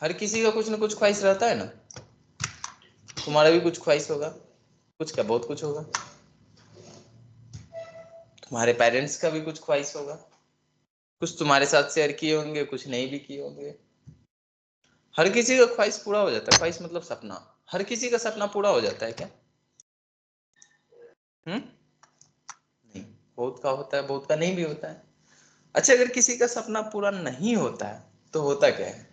हर किसी का कुछ ना कुछ ख्वाहिश रहता है ना। तुम्हारा भी कुछ ख्वाहिश होगा, कुछ क्या बहुत कुछ होगा। तुम्हारे पेरेंट्स का भी कुछ ख्वाहिश होगा, कुछ तुम्हारे साथ शेयर किए होंगे, कुछ नहीं भी किए होंगे। हर किसी का ख्वाहिश पूरा हो जाता है। ख्वाहिश मतलब सपना। हर किसी का सपना पूरा हो जाता है क्या? नहीं, बहुत का होता है, बहुत का नहीं भी होता है। अच्छा, अगर किसी का सपना पूरा नहीं होता है तो होता क्या है?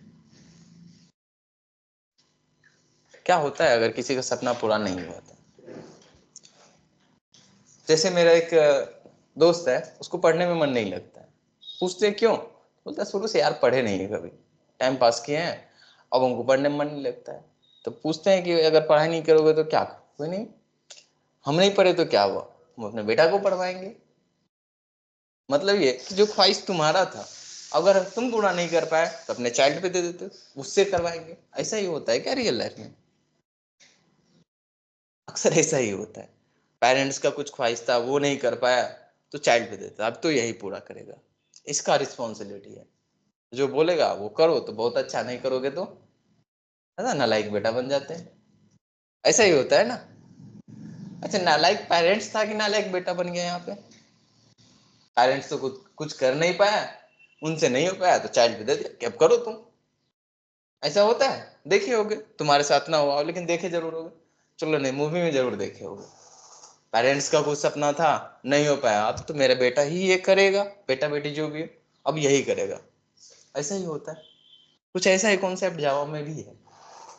क्या होता है अगर किसी का सपना पूरा नहीं होता? जैसे मेरा एक दोस्त है, उसको पढ़ने में मन नहीं लगता है। पूछते हैं क्यों? बोलता है शुरू से यार पढ़े नहीं है, कभी टाइम पास किए हैं, अब हमको पढ़ने में मन नहीं लगता है। तो पूछते हैं कि अगर पढ़ाई नहीं करोगे तो क्या? कोई नहीं, हम नहीं पढ़े तो क्या हुआ, हम अपने बेटा को पढ़वाएंगे। मतलब ये कि जो ख्वाहिश तुम्हारा था, अगर तुम पूरा नहीं कर पाए तो अपने चाइल्ड पे दे देते हो, उससे करवाएंगे। ऐसा ही होता है क्या रियल लाइफ में? अक्सर ऐसा ही होता है। पेरेंट्स का कुछ ख्वाहिश था, वो नहीं कर पाया तो चाइल्ड पे देता, अब तो यही पूरा करेगा। इसका रिस्पॉन्सिबिलिटी है। जो बोलेगा वो करो तो बहुत अच्छा, नहीं करोगे तो है ना, नालायक बेटा बन जाते हैं। ऐसा ही होता है ना। अच्छा, नालायक पेरेंट्स था कि नालायक बेटा बन गया यहाँ पे? पेरेंट्स तो कुछ कर नहीं पाया, उनसे नहीं हो पाया तो चाइल्ड पे दे दिया कि अब करो तुम। ऐसा होता है, देखे होगे। तुम्हारे साथ ना हुआ लेकिन देखे जरूर होगे। चलो नहीं, मूवी में जरूर देखे होगे। पेरेंट्स का कुछ सपना था, नहीं हो पाया, अब तो मेरा बेटा ही ये करेगा, बेटा बेटी जो भी है अब यही करेगा। ऐसा ही होता है। कुछ ऐसा ही कॉन्सेप्ट जावा में भी है।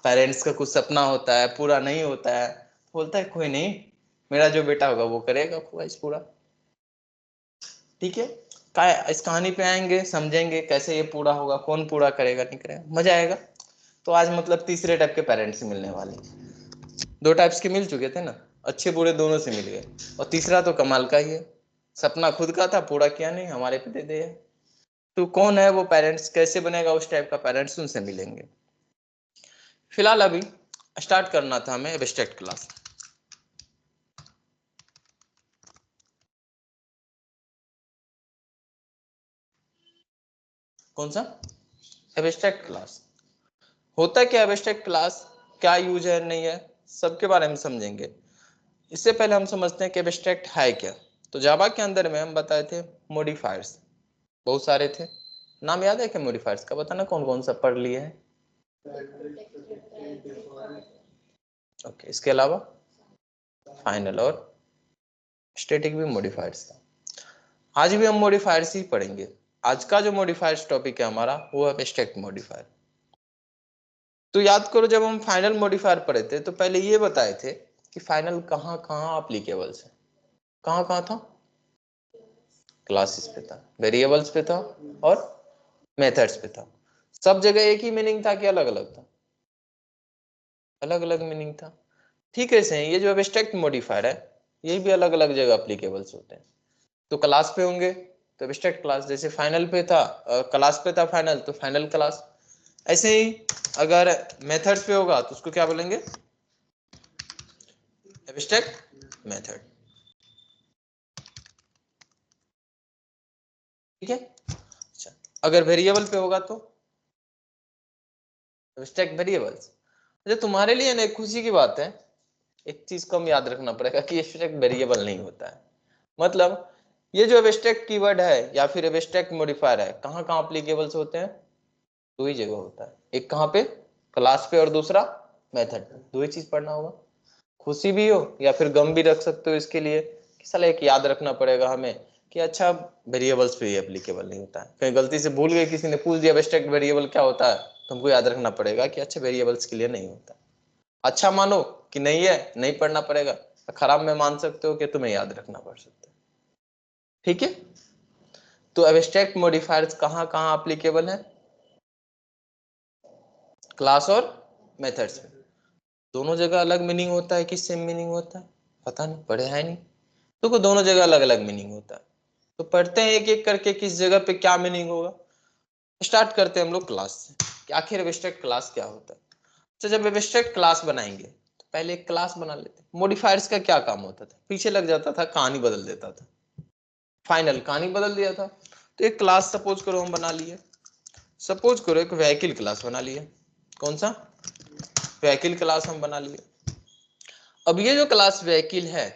पेरेंट्स का कुछ सपना होता है, पूरा नहीं होता है, बोलता है कोई नहीं, मेरा जो बेटा होगा वो करेगा ख्वाहिश पूरा। ठीक है, इस कहानी पे आएंगे, समझेंगे कैसे ये पूरा होगा, कौन पूरा करेगा नहीं करेगा, मजा आएगा। तो आज मतलब तीसरे टाइप के पेरेंट्स से मिलने वाले। दो टाइप्स के मिल चुके थे ना, अच्छे बुरे दोनों से मिल गए, और तीसरा तो कमाल का ही है, सपना खुद का था पूरा किया नहीं, हमारे पे दे दिया। तो कौन है वो पेरेंट्स, कैसे बनेगा उस टाइप का पेरेंट्स, उनसे मिलेंगे। फिलहाल अभी स्टार्ट करना था हमें एब्स्ट्रैक्ट क्लास। कौन सा? Abstract class. होता क्या एब्स्ट्रैक्ट क्लास, क्या यूज है नहीं है, सबके बारे में समझेंगे। इससे पहले हम समझते हैं कि एब्स्ट्रैक्ट है क्या। तो जावा के अंदर में हम बताए थे मॉडिफायर्स बहुत सारे थे। नाम याद है क्या मॉडिफायर्स का? बताना कौन कौन सा पढ़ लिए हैं। ओके, इसके अलावा फाइनल और स्टैटिक भी मॉडिफायर्स था। आज भी हम मॉडिफायर्स ही पढ़ेंगे। आज का जो मॉडिफायर्स टॉपिक है हमारा वो है एब्स्ट्रैक्ट मॉडिफायर। तो याद करो, जब हम फाइनल मॉडिफायर पढ़े थे तो पहले ये बताए थे कि फाइनल कहाँ कहाँ अप्लीकेबल्स है। कहाँ कहाँ था? क्लासेस पे था, वेरिएबल्स पे था और मेथड्स पे था। सब जगह एक ही मीनिंग था कि अलग अलग था? अलग अलग मीनिंग था। ठीक है, सही। ये जो एब्स्ट्रैक्ट मॉडिफायर है ये भी अलग अलग जगह अप्लीकेबल्स होते हैं। तो क्लास पे होंगे तो एब्स्ट्रैक्ट क्लास, जैसे फाइनल पे था क्लास पे था फाइनल, तो फाइनल क्लास। ऐसे ही अगर मेथड्स पे होगा तो उसको क्या बोलेंगे? Abstract method. ठीक है। अच्छा, अगर वेरिएबल पे होगा तो एब्स्ट्रैक्ट वेरिएबल्स। अच्छा, तुम्हारे लिए ना एक खुशी की बात है, एक चीज को हम याद रखना पड़ेगा कि एब्स्ट्रैक्ट वेरिएबल नहीं होता है। मतलब ये जो एब्स्ट्रैक्ट कीवर्ड है या फिर एब्स्ट्रैक्ट मॉडिफायर है, कहाँ कहाँ अप्लीकेबल्स होते हैं? दो ही जगह होता है, एक कहाँ पे? क्लास पे, और दूसरा मेथड पे। दो ही चीज पढ़ना होगा। खुशी भी हो या फिर गम भी रख सकते हो इसके लिए कि साला एक याद रखना पड़ेगा हमें कि अच्छा वेरिएबल्स पे एप्लीकेबल नहीं होता है। कहीं गलती से भूल गए, किसी ने पूछ दिया एब्स्ट्रैक्ट वेरिएबल क्या होता है, तो हमको याद रखना पड़ेगा कि अच्छा वेरिएबल्स के लिए नहीं होता। अच्छा मानो कि नहीं है, नहीं पढ़ना पड़ेगा। खराब में मान सकते हो कि तुम्हें याद रखना पड़ सकता है। ठीक है। तो एब्स्ट्रैक्ट मॉडिफायर्स कहाँ कहाँ एप्लीकेबल है? क्लास और मेथड्स में। दोनों जगह अलग मीनिंग होता है कि सेम मीनिंग होता है? पता नहीं, पढ़े है नहीं। तो दोनों जगह अलग अलग मीनिंग होता है। तो पढ़ते हैं एक एक करके किस जगह पे क्या मीनिंग होगा। स्टार्ट करते हैं हम लोग क्लास से कि आखिर एब्स्ट्रैक्ट क्लास क्या होता है। तो जब एब्स्ट्रैक्ट क्लास बनाएंगे तो पहले एक क्लास बना लेते हैं। मॉडिफायर्स का क्या काम होता था? पीछे लग जाता था, कहानी बदल देता था। फाइनल कहानी बदल दिया था। तो एक क्लास सपोज करो हम बना लिए, सपोज करो एक व्हीकल क्लास बना लिए। कौन सा? व्हीकल क्लास हम बना लिए। अब ये जो क्लास व्हीकल है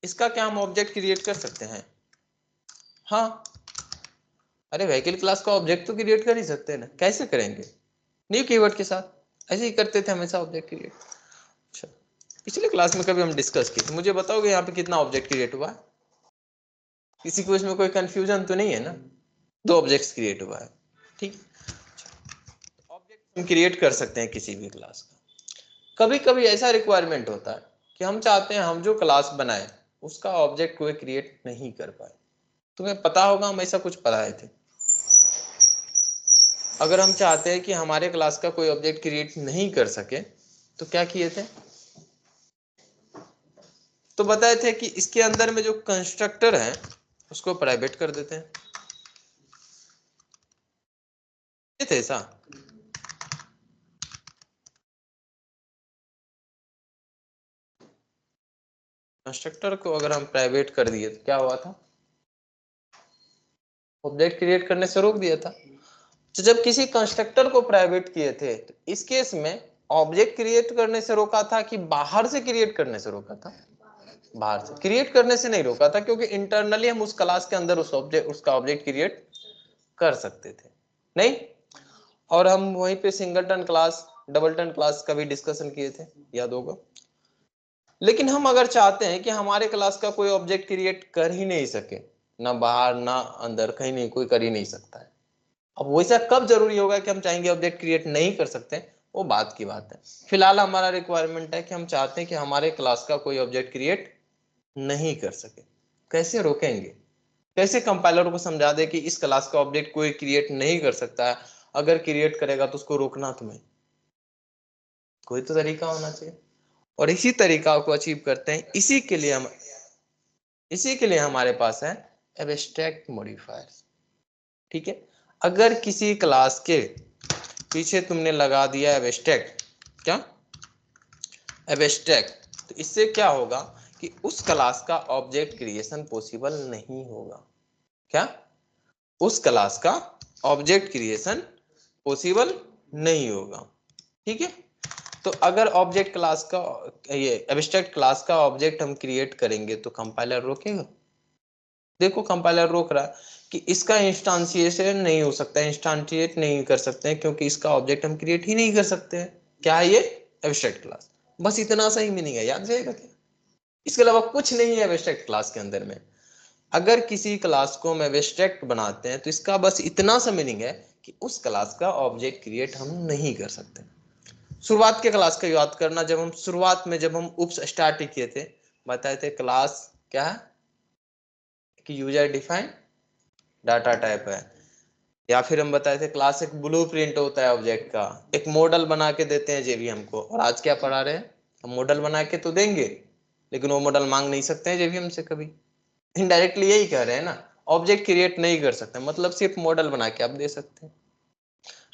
इसका क्या हम ऑब्जेक्ट क्रिएट कर सकते हैं? हाँ, अरे व्हीकल क्लास का ऑब्जेक्ट तो क्रिएट कर ही सकते हैं ना। कैसे करेंगे? न्यू कीवर्ड के साथ। ऐसे ही करते थे हमेशा ऑब्जेक्ट क्रिएट। अच्छा, पिछले क्लास में कभी हम डिस्कस किए, मुझे बताओगे यहाँ पे कितना ऑब्जेक्ट क्रिएट हुआ है? किसी को इसमें कोई कंफ्यूजन तो नहीं है ना? 2 ऑब्जेक्ट्स क्रिएट हुआ है, ठीक। ऑब्जेक्ट हम क्रिएट कर सकते हैं किसी भी क्लास का। कभी कभी ऐसा रिक्वायरमेंट होता है कि हम चाहते हैं हम जो क्लास बनाए उसका ऑब्जेक्ट कोई क्रिएट नहीं कर पाए। तुम्हें पता होगा हम ऐसा कुछ पढ़ाए थे। अगर हम चाहते हैं कि हमारे क्लास का कोई ऑब्जेक्ट क्रिएट नहीं कर सके तो क्या किए थे? तो बताए थे कि इसके अंदर में जो कंस्ट्रक्टर है उसको प्राइवेट कर देते हैं। ये थे ऐसा। कंस्ट्रक्टर को अगर हम प्राइवेट कर दिए तो क्या हुआ था? ऑब्जेक्ट क्रिएट करने से रोक दिया था। तो जब किसी कंस्ट्रक्टर को प्राइवेट किए थे तो इस केस में ऑब्जेक्ट क्रिएट करने से रोका था कि बाहर से क्रिएट करने से रोका था? बाहर से क्रिएट करने से नहीं रोका था, क्योंकि इंटरनली हम उस क्लास के अंदर उसका ऑब्जेक्ट क्रिएट कर सकते थे, नहीं? और हम वहीं पे सिंगलटन क्लास, डबलटन क्लास का भी डिस्कशन किए थे, याद होगा। लेकिन हम अगर चाहते हैं कि हमारे क्लास का कोई ऑब्जेक्ट क्रिएट कर ही नहीं सके, ना बाहर ना अंदर, कहीं नहीं, कोई कर ही नहीं सकता है। अब वैसा कब जरूरी होगा कि हम चाहेंगे ऑब्जेक्ट क्रिएट नहीं कर सकते, वो बात की बात है। फिलहाल हमारा रिक्वायरमेंट है कि हम चाहते हैं कि हमारे क्लास का कोई ऑब्जेक्ट क्रिएट नहीं कर सके। कैसे रोकेंगे? कैसे कंपाइलर को समझा दे कि इस क्लास का ऑब्जेक्ट कोई क्रिएट नहीं कर सकता है, अगर क्रिएट करेगा तो उसको रोकना तुम्हें कोई तो तरीका होना चाहिए। और इसी तरीका को अचीव करते हैं, इसी के लिए हमारे पास है एब्स्ट्रैक्ट मॉडिफायर्स, ठीक है। अगर किसी क्लास के पीछे तुमने लगा दिया एब्स्ट्रैक्ट, क्या एब्स्ट्रैक्ट, तो इससे क्या होगा कि उस क्लास का ऑब्जेक्ट क्रिएशन पॉसिबल नहीं होगा। क्या? उस क्लास का ऑब्जेक्ट क्रिएशन पॉसिबल नहीं होगा, ठीक है। तो अगर ऑब्जेक्ट क्लास का, ये एब्स्ट्रैक्ट क्लास का ऑब्जेक्ट हम क्रिएट करेंगे तो कंपाइलर रोकेगा। देखो कंपाइलर रोक रहा है कि इसका इंस्टांशिएशन नहीं हो सकता, इंस्टांशिएट नहीं कर सकते हैं क्योंकि इसका ऑब्जेक्ट हम क्रिएट ही नहीं कर सकते हैं। क्या है ये? Abstract class. बस इतना सा ही मीनिंग है, याद रहेगा क्या? इसके अलावा कुछ नहीं है एब्स्ट्रैक्ट क्लास के अंदर में। अगर किसी क्लास को हम एब्स्ट्रैक्ट बनाते हैं तो इसका बस इतना सा मीनिंग है कि उस क्लास का ऑब्जेक्ट क्रिएट हम नहीं कर सकते। शुरुआत के क्लास का याद करना, जब हम शुरुआत में जब हम उप्स स्टार्ट किए थे, बताए थे क्लास क्या है कि यूजर डिफाइंड डाटा टाइप है। या फिर हम बताए थे क्लास एक ब्लूप्रिंट होता है ऑब्जेक्ट का, एक मॉडल बना के देते हैं जेवीएम को। और आज क्या पढ़ा रहे हैं हम? मॉडल बना के तो देंगे लेकिन वो मॉडल मांग नहीं सकते हैं जेवीएम से कभी। इनडायरेक्टली यही कह रहे हैं ना, ऑब्जेक्ट क्रिएट नहीं कर सकते, मतलब सिर्फ मॉडल बना के आप दे सकते हैं।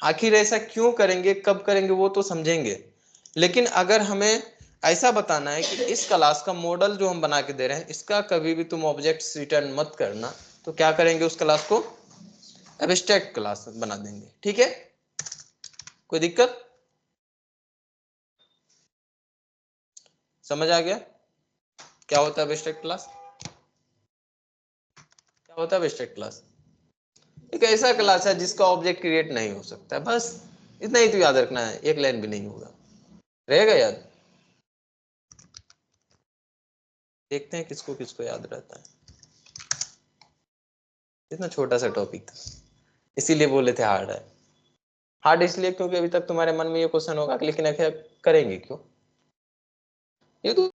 आखिर ऐसा क्यों करेंगे, कब करेंगे, वो तो समझेंगे। लेकिन अगर हमें ऐसा बताना है कि इस क्लास का मॉडल जो हम बना के दे रहे हैं इसका कभी भी तुम ऑब्जेक्ट रिटर्न मत करना, तो क्या करेंगे? उस क्लास को एब्स्ट्रैक्ट क्लास बना देंगे, ठीक है। कोई दिक्कत? समझ आ गया क्या होता है एब्स्ट्रैक्ट क्लास? क्या होता है एब्स्ट्रैक्ट क्लास? एक ऐसा क्लास है जिसका ऑब्जेक्ट क्रिएट नहीं हो सकता, बस इतना ही तो याद रखना है, एक लाइन भी नहीं होगा, रहेगा याद। देखते हैं किसको किसको याद रहता है। इतना छोटा सा टॉपिक था, इसीलिए बोले थे हार्ड है। हार्ड इसलिए क्योंकि अभी तक तुम्हारे मन में ये क्वेश्चन होगा कि लेकिन आखिर करेंगे क्यों? ये तो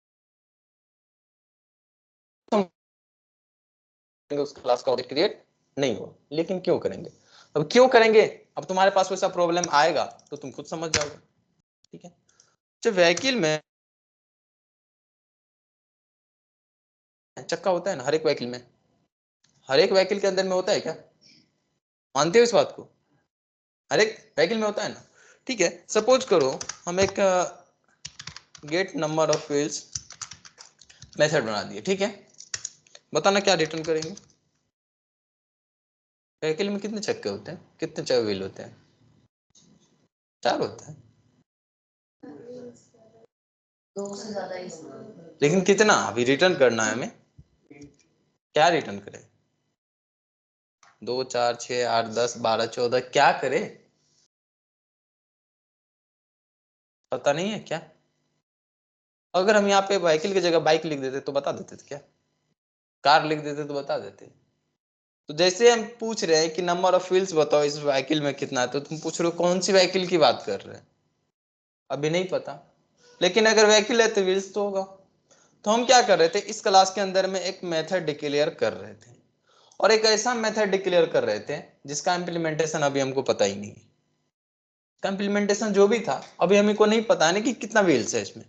उस क्लास का ऑब्जेक्ट क्रिएट नहीं हुआ, लेकिन क्यों करेंगे? अब क्यों करेंगे, अब तुम्हारे पास वैसा प्रॉब्लम आएगा तो तुम खुद समझ जाओगे, ठीक है। जो व्हीकल में चक्का होता है ना, हर एक व्हीकल में, हर एक व्हीकल के अंदर में होता है क्या? मानते हो इस बात को? हर एक व्हीकल में होता है ना, ठीक है। सपोज करो हम एक get number of wheels method बना दिए, ठीक है। बताना क्या रिटर्न करेंगे? व्हीकल में कितने चक्के होते हैं, कितने व्हील होते हैं? 4 होता है, 2 से ज्यादा ही। लेकिन कितना अभी रिटर्न करना है हमें, क्या रिटर्न करें? 2 4 6 8 10 12 14 क्या करे, पता नहीं है क्या? अगर हम यहाँ पे व्हीकल की जगह बाइक लिख देते तो बता देते थे क्या? कार लिख देते तो बता देते। तो जैसे हम पूछ रहे हैं कि नंबर ऑफ व्हील्स बताओ इस व्हीकल में कितना है, तो तुम पूछ रहे हो कौन सी व्हीकल की बात कर रहे हैं, अभी नहीं पता। लेकिन अगर व्हीकल है तो व्हील्स तो होगा। तो हम क्या कर रहे थे, इस क्लास के अंदर में एक मेथड डिक्लेयर कर रहे थे, और एक ऐसा मेथड डिक्लेयर कर रहे थे जिसका इंप्लीमेंटेशन अभी हमको पता ही नहीं है। इंप्लीमेंटेशन जो भी था अभी हमको नहीं पता है ना कि कितना व्हील्स है इसमें।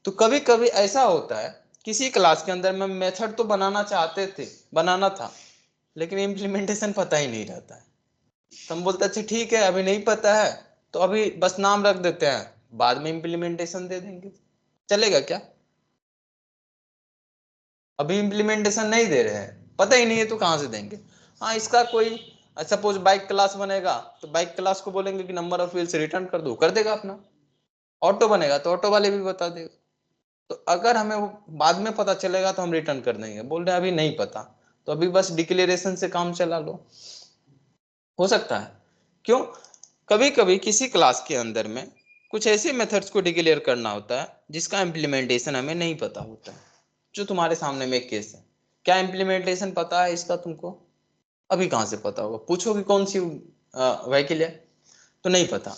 तो कभी कभी ऐसा होता है किसी क्लास के अंदर में मेथड तो बनाना चाहते थे, बनाना था, लेकिन इम्प्लीमेंटेशन पता ही नहीं रहता है। तो हम बोलते अच्छा ठीक है अभी नहीं पता है, तो अभी बस नाम रख देते हैं, बाद में इम्प्लीमेंटेशन दे देंगे, चलेगा क्या? अभी इम्प्लीमेंटेशन नहीं दे रहे हैं, पता ही नहीं है तो कहां से देंगे? हाँ, इसका कोई सपोज बाइक क्लास बनेगा तो बाइक क्लास को बोलेंगे कि नंबर ऑफ व्हील्स रिटर्न कर दो, कर देगा अपना। ऑटो बनेगा तो ऑटो वाले भी बता देगा। तो अगर हमें वो बाद में पता चलेगा तो हम रिटर्न कर देंगे, बोल रहे हैं अभी नहीं पता, तो अभी बस डिक्लेरेशन से काम चला लो, हो सकता है। क्यों? कभी कभी किसी क्लास के अंदर में कुछ ऐसे मेथड्स को डिक्लेयर करना होता है जिसका इम्प्लीमेंटेशन हमें नहीं पता होता है। जो तुम्हारे सामने में एक केस है, क्या इम्प्लीमेंटेशन पता है इसका तुमको? अभी कहां से पता होगा, पूछोगे कौन सी व्हीकल है तो नहीं पता।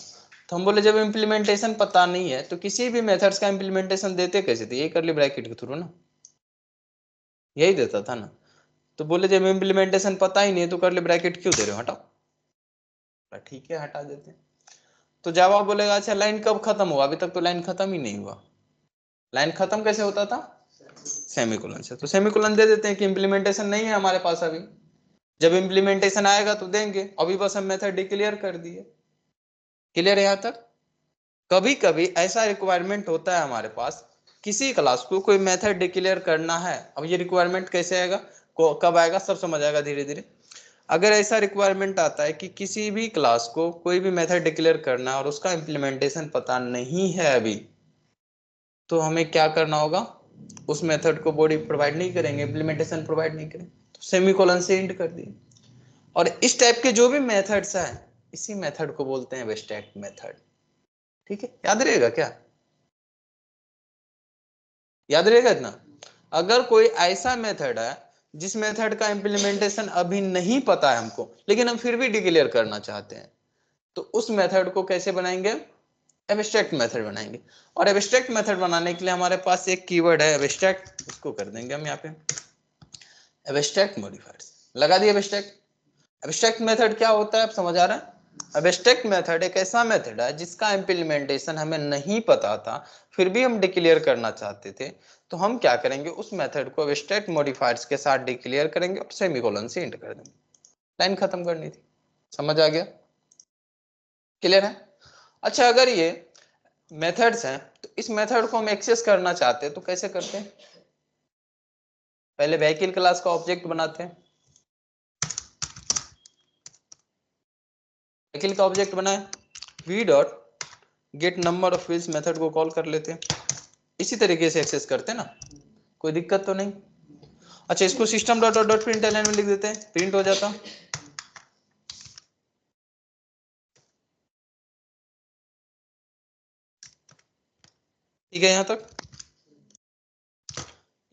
तो हम बोले जब इम्प्लीमेंटेशन पता नहीं है तो किसी भी मेथड्स का इम्प्लीमेंटेशन देते कैसे थे, यही करली ब्रैकेट के थ्रू ना, यही देता था ना। तो बोले जब इम्प्लीमेंटेशन पता ही नहीं है तो करली ब्रैकेट क्यों दे रहे हो, हटाओ। ठीक है हटा देते। तो जावा बोलेगा अच्छा लाइन कब खत्म हुआ, अभी तक तो लाइन खत्म ही नहीं हुआ। लाइन खत्म कैसे होता था? सेमीकोलन से। तो सेमीकोलन दे देते हैं कि इम्प्लीमेंटेशन नहीं है हमारे पास अभी, जब इम्प्लीमेंटेशन आएगा तो देंगे, अभी बस हम मेथड डिक्लेयर कर दिए। क्लियर है यहाँ तक? कभी कभी ऐसा रिक्वायरमेंट होता है हमारे पास, किसी क्लास को कोई मेथड डिक्लेयर करना है। अब ये रिक्वायरमेंट कैसे आएगा, कब आएगा, सब समझ आएगा धीरे धीरे। अगर ऐसा रिक्वायरमेंट आता है कि किसी भी क्लास को कोई भी मेथड डिक्लेयर करना है और उसका इम्प्लीमेंटेशन पता नहीं है अभी, तो हमें क्या करना होगा, उस मेथड को बॉडी प्रोवाइड नहीं करेंगे, इम्प्लीमेंटेशन प्रोवाइड नहीं करेंगे, तो सेमीकोलन से एंड कर दिए। और इस टाइप के जो भी मेथड्स हैं, इसी मेथड को बोलते हैं एब्स्ट्रैक्ट मेथड। ठीक है, याद रहेगा क्या? याद रहेगा इतना? अगर कोई ऐसा मेथड है जिस मेथड का इंप्लीमेंटेशन अभी नहीं पता है हमको, लेकिन हम फिर भी डिक्लेयर करना चाहते हैं, तो उस मेथड को कैसे बनाएंगे? एब्स्ट्रैक्ट मेथड बनाएंगे। और एब्स्ट्रैक्ट मेथड बनाने के लिए हमारे पास एक कीवर्ड है एब्स्ट्रैक्ट, उसको कर देंगे हम यहाँ पे एब्स्ट्रैक्ट मॉडिफायर्स, लगा दिए एब्स्ट्रैक्ट। एब्स्ट्रैक्ट मेथड क्या होता है, आप समझ आ रहा है? एब्स्ट्रैक्ट मेथड एक ऐसा मेथड है जिसका इंप्लीमेंटेशन हमें नहीं पता था, फिर भी हम डिक्लेयर करना चाहते थे, तो हम क्या करेंगे, उस मेथड को एब्स्ट्रैक्ट मॉडिफायर्स के साथ डिक्लेयर करेंगे और सेमीकोलन से एंड कर देंगे। लाइन खत्म करनी थी, समझ आ गया? क्लियर है? अच्छा, अगर ये मेथड्स हैं तो इस मेथड को हम एक्सेस करना चाहते हैं तो कैसे करते हैं? पहले व्हीकल क्लास का ऑब्जेक्ट बनाते हैं, व्हीकल का ऑब्जेक्ट बनाए, V dot gate number of wheels method को कॉल कर लेते हैं, इसी तरीके से एक्सेस करते हैं ना, कोई दिक्कत तो नहीं। अच्छा, इसको सिस्टम डॉट डॉट प्रिंटलन में लिख देते हैं, प्रिंट हो जाता। ठीक है यहां तक?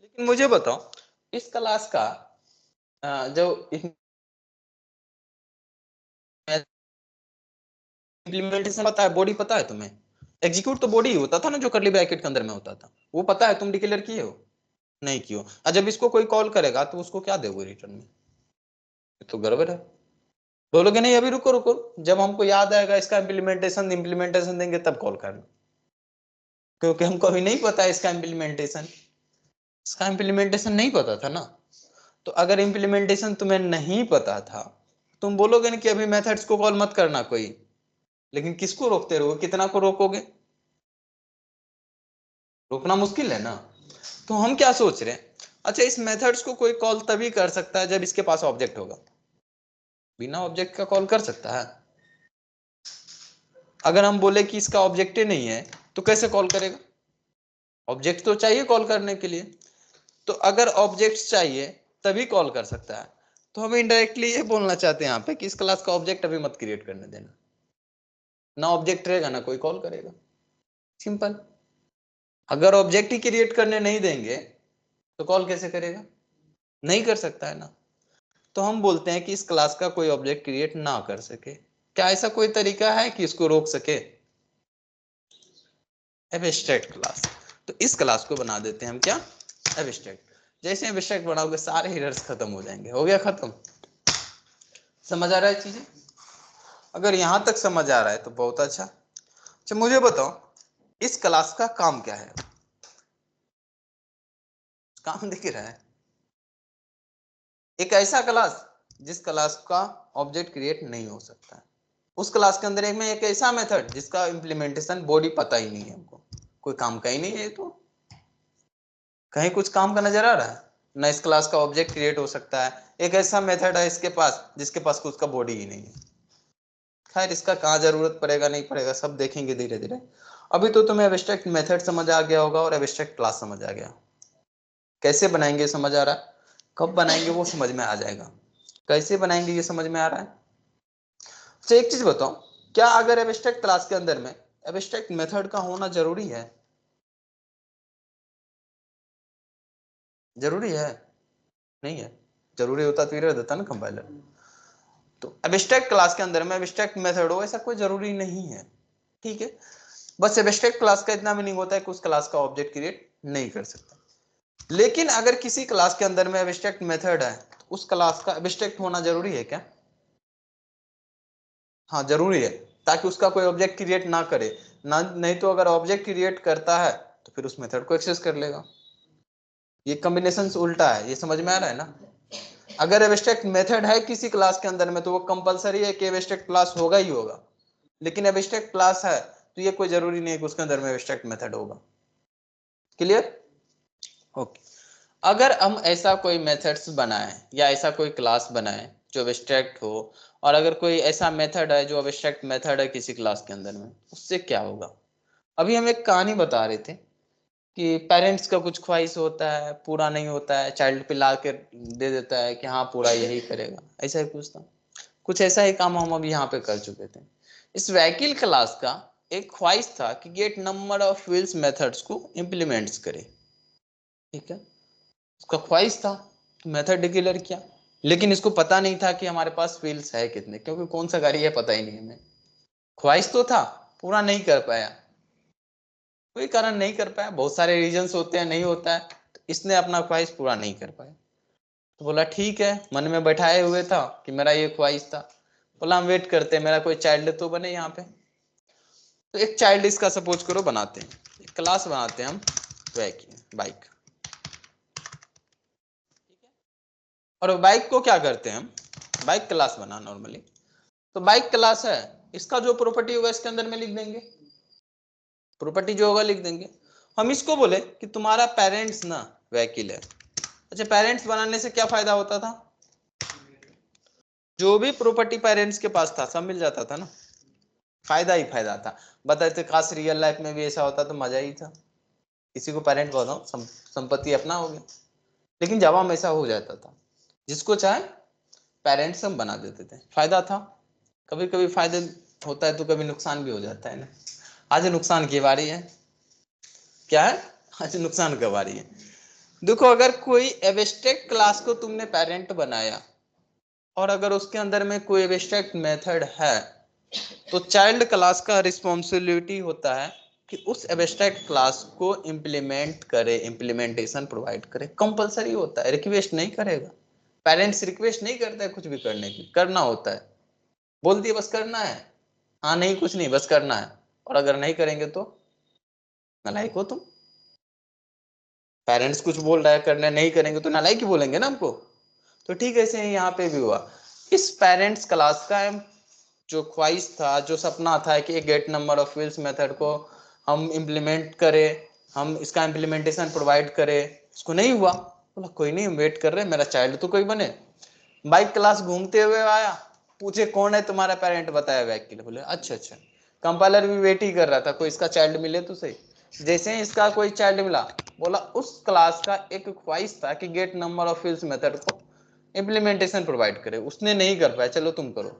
लेकिन मुझे बताओ इस क्लास का जो इम्प्लीमेंटेशन पता है, बॉडी पता है तुम्हें? एग्जीक्यूट तो बॉडी ही होता था ना, जो करली ब्रैकेट के अंदर में होता था, वो पता है? तुम डिक्लेयर किए हो? नहीं किए हो। जब इसको कोई कॉल करेगा तो उसको क्या दोगे रिटर्न में? तो गड़बड़ है। बोलोगे नहीं अभी रुको रुको, जब हमको याद आएगा इसका इम्प्लीमेंटेशन इम्प्लीमेंटेशन देंगे तब कॉल करना, क्योंकि हमको अभी नहीं पता है इसका इम्प्लीमेंटेशन, इसका इम्प्लीमेंटेशन नहीं पता था ना। तो अगर इम्प्लीमेंटेशन तुम्हें नहीं पता था, तुम बोलोगे ना कि अभी मेथड्स को कॉल मत करना कोई, लेकिन किसको रोकते रहोगे, कितना को रोकोगे? रोकना मुश्किल है ना। तो हम क्या सोच रहे हैं, अच्छा इस मेथड्स को कोई कॉल तभी कर सकता है जब इसके पास ऑब्जेक्ट होगा, बिना ऑब्जेक्ट का कॉल कर सकता है? अगर हम बोले कि इसका ऑब्जेक्ट ही नहीं है तो कैसे कॉल करेगा? ऑब्जेक्ट तो चाहिए कॉल करने के लिए। तो अगर ऑब्जेक्ट चाहिए तभी कॉल कर सकता है। तो हम इनडायरेक्टली ये बोलना चाहते हैं यहाँ पे कि इस क्लास का ऑब्जेक्ट अभी मत क्रिएट करने देना, ना ऑब्जेक्ट रहेगा ना कोई कॉल करेगा, सिंपल। अगर ऑब्जेक्ट ही क्रिएट करने नहीं देंगे तो कॉल कैसे करेगा? नहीं कर सकता है ना। तो हम बोलते हैं कि इस क्लास का कोई ऑब्जेक्ट क्रिएट ना कर सके। क्या ऐसा कोई तरीका है कि इसको रोक सके? Abstract class. तो इस क्लास को बना देते हैं हम क्या? एब्स्ट्रैक्ट। जैसे एब्स्ट्रैक्ट बनाओगे सारे एरर्स खत्म हो जाएंगे। हो गया खत्म। समझ आ रहा है चीजें? अगर यहां तक समझ आ रहा है तो बहुत अच्छा। अच्छा मुझे बताओ इस क्लास का काम क्या है? काम दिख रहा है? एक ऐसा क्लास जिस क्लास का ऑब्जेक्ट क्रिएट नहीं हो सकता है। उस क्लास के अंदर एक ऐसा मेथड जिसका इंप्लीमेंटेशन बॉडी पता ही नहीं है हमको, कोई काम का ही नहीं है। तो कहीं कुछ काम का नजर आ रहा है ना? इस क्लास का ऑब्जेक्ट क्रिएट हो सकता है। एक ऐसा मेथड है इसके पास जिसके पास कुछ का बॉडी ही नहीं है। खैर इसका कहाँ जरूरत पड़ेगा नहीं पड़ेगा सब देखेंगे धीरे धीरे। अभी तो तुम्हें एब्स्ट्रैक्ट मेथड समझ आ गया होगा और एब्स्ट्रैक्ट क्लास समझ आ गया। कैसे बनाएंगे समझ आ रहा है, कब बनाएंगे वो समझ में आ जाएगा। कैसे बनाएंगे ये समझ में आ रहा है। अच्छा एक चीज बताओ, क्या अगर एब्स्ट्रैक्ट क्लास के अंदर में एब्स्ट्रैक्ट मेथड का होना जरूरी है? जरूरी है? नहीं है। जरूरी होता तो एरर देता ना कंपाइलर। तो एब्स्ट्रैक्ट क्लास के अंदर में एब्स्ट्रैक्ट मेथड हो ऐसा कोई जरूरी नहीं है। ठीक है, बस एब्स्ट्रैक्ट क्लास का इतना मीनिंग होता है कि उस क्लास का ऑब्जेक्ट क्रिएट नहीं कर सकता। लेकिन अगर किसी क्लास के अंदर में एब्स्ट्रैक्ट मेथड है तो उस क्लास का एब्स्ट्रैक्ट होना जरूरी है क्या? हाँ जरूरी है, ताकि उसका कोई ऑब्जेक्ट क्रिएट ना करे ना। नहीं तो अगर ऑब्जेक्ट क्रिएट करता है तो फिर उस मेथड को एक्सेस कर लेगा। ये कॉम्बिनेशन उल्टा है, ये समझ में आ रहा है ना। अगर एब्स्ट्रैक्ट मेथड है किसी क्लास के अंदर में तो वो कंपलसरी है कि एब्स्ट्रैक्ट क्लास होगा ही होगा। लेकिन एब्स्ट्रैक्ट क्लास है तो ये कोई जरूरी नहीं है कि उसके अंदर में एब्स्ट्रैक्ट मेथड होगा। क्लियर? ओके। अगर हम ऐसा कोई मेथड्स बनाएं या ऐसा कोई क्लास बनाएं जो एब्स्ट्रैक्ट हो, और अगर कोई ऐसा मेथड है जो एब्स्ट्रैक्ट मेथड है किसी क्लास के अंदर में, उससे क्या होगा? अभी हम एक कहानी बता रहे थे कि पेरेंट्स का कुछ ख्वाहिश होता है, पूरा नहीं होता है, चाइल्ड पे ला के दे देता है कि हाँ पूरा यही करेगा, ऐसा ही कुछ था। कुछ ऐसा ही काम हम अभी यहाँ पे कर चुके थे। इस व्हीकल क्लास का एक ख्वाहिश था कि get number of wheels methods को इम्प्लीमेंट्स करे। ठीक है, उसका ख्वाहिश था तो मेथड डिक्लेयर किया। लेकिन इसको पता नहीं था कि हमारे पास व्हील्स है कितने, क्योंकि कौन सा गाड़ी है पता ही नहीं हमें। ख्वाहिश तो था, पूरा नहीं कर पाया। कोई कारण नहीं कर पाया, बहुत सारे रीजंस होते हैं, नहीं होता है। तो इसने अपना ख्वाहिश पूरा नहीं कर पाया। तो बोला ठीक है, मन में बैठाए हुए था कि मेरा ये ख्वाहिश था। बोला हम वेट करते हैं, मेरा कोई चाइल्ड तो बने यहाँ पे। तो एक चाइल्ड इसका सपोज करो बनाते हैं, एक क्लास बनाते हैं हम बाइक। और बाइक को क्या करते हैं हम, बाइक क्लास बना नॉर्मली। तो बाइक क्लास है, इसका जो प्रॉपर्टी होगा इसके अंदर में लिख देंगे, प्रॉपर्टी जो होगा लिख देंगे। हम इसको बोले कि तुम्हारा पेरेंट्स ना व्हीकल है। अच्छा पेरेंट्स बनाने से क्या फायदा होता था? जो भी प्रॉपर्टी पेरेंट्स के पास था सब मिल जाता था ना, फायदा ही फायदा था। बताते काश रियल लाइफ में भी ऐसा होता तो मजा ही था। किसी को पेरेंट बताओ संपत्ति अपना हो गया। लेकिन जब हम ऐसा हो जाता था, जिसको चाहे पेरेंट्स हम बना देते थे, फायदा था। कभी कभी फायदे होता है तो कभी नुकसान भी हो जाता है ना। आज नुकसान की बारी है। क्या है? आज नुकसान की बारी है। देखो अगर कोई एब्स्ट्रैक्ट क्लास को तुमने पेरेंट बनाया और अगर उसके अंदर में कोई एब्स्ट्रैक्ट मेथड है तो चाइल्ड क्लास का रिस्पॉन्सिबिलिटी होता है कि उस एब्स्ट्रैक्ट क्लास को इम्प्लीमेंट करे, इम्प्लीमेंटेशन प्रोवाइड करे। कंपलसरी होता है, रिक्वेस्ट नहीं करेगा। पेरेंट्स रिक्वेस्ट नहीं करता है कुछ भी करने की, करना होता है। बोल दिए बस करना है, हाँ नहीं कुछ नहीं बस करना है। और अगर नहीं करेंगे तो नालायक हो तुम। पेरेंट्स कुछ बोल रहा है करने, नहीं करेंगे तो नालायक ही बोलेंगे ना हमको। तो ठीक ऐसे ही यहाँ पे भी हुआ। इस पेरेंट्स क्लास का जो ख्वाहिश था, जो सपना था कि एक get number of wheels method को हम इम्प्लीमेंट करें, हम इसका इम्प्लीमेंटेशन प्रोवाइड करें, इसको नहीं हुआ। बोला कोई नहीं, वेट कर रहे हैं, मेरा चाइल्ड तो कोई बने। बाइक क्लास घूमते हुए आया, पूछे कौन है तुम्हारा पेरेंट, बताया व्हीकल। बोले अच्छा अच्छा, कंपाइलर भी वेट ही कर रहा था कोई इसका चाइल्ड मिले तो सही। जैसे ही इसका कोई चाइल्ड मिला, बोला उस क्लास का एक ख्वाहिश था कि get number of fields method को इंप्लीमेंटेशन प्रोवाइड करे, उसने नहीं कर पाया, चलो तुम करो।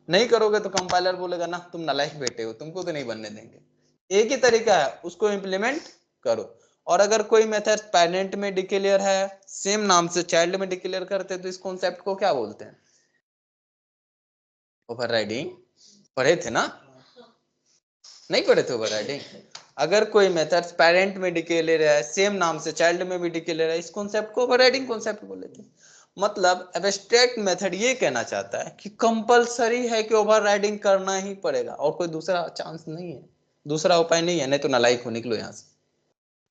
नहीं करोगे तो कंपाइलर बोलेगा ना तुम नालायक बेटे हो, तुमको तो नहीं बनने देंगे। एक ही तरीका है, उसको इंप्लीमेंट करो। और अगर कोई मेथड पेरेंट में डिक्लेयर है, सेम नाम से चाइल्ड में डिक्लेयर करते हैं, तो इस कॉन्सेप्ट को क्या बोलते हैं? ओवरराइडिंग। पढ़े थे ना? नहीं पढ़े थे ओवरराइडिंग? अगर कोई मेथड पेरेंट में डिक्लेयर है, सेम नाम से चाइल्ड में भी डिक्लेयर है, इस कॉन्सेप्ट को ओवरराइडिंग कॉन्सेप्ट बोले थे। मतलब एब्स्ट्रैक्ट मेथड ये कहना चाहता है कि कंपलसरी है कि ओवरराइडिंग करना ही पड़ेगा, और कोई दूसरा चांस नहीं है, दूसरा उपाय नहीं है, नहीं तो नालायक हो निकलो यहाँ से।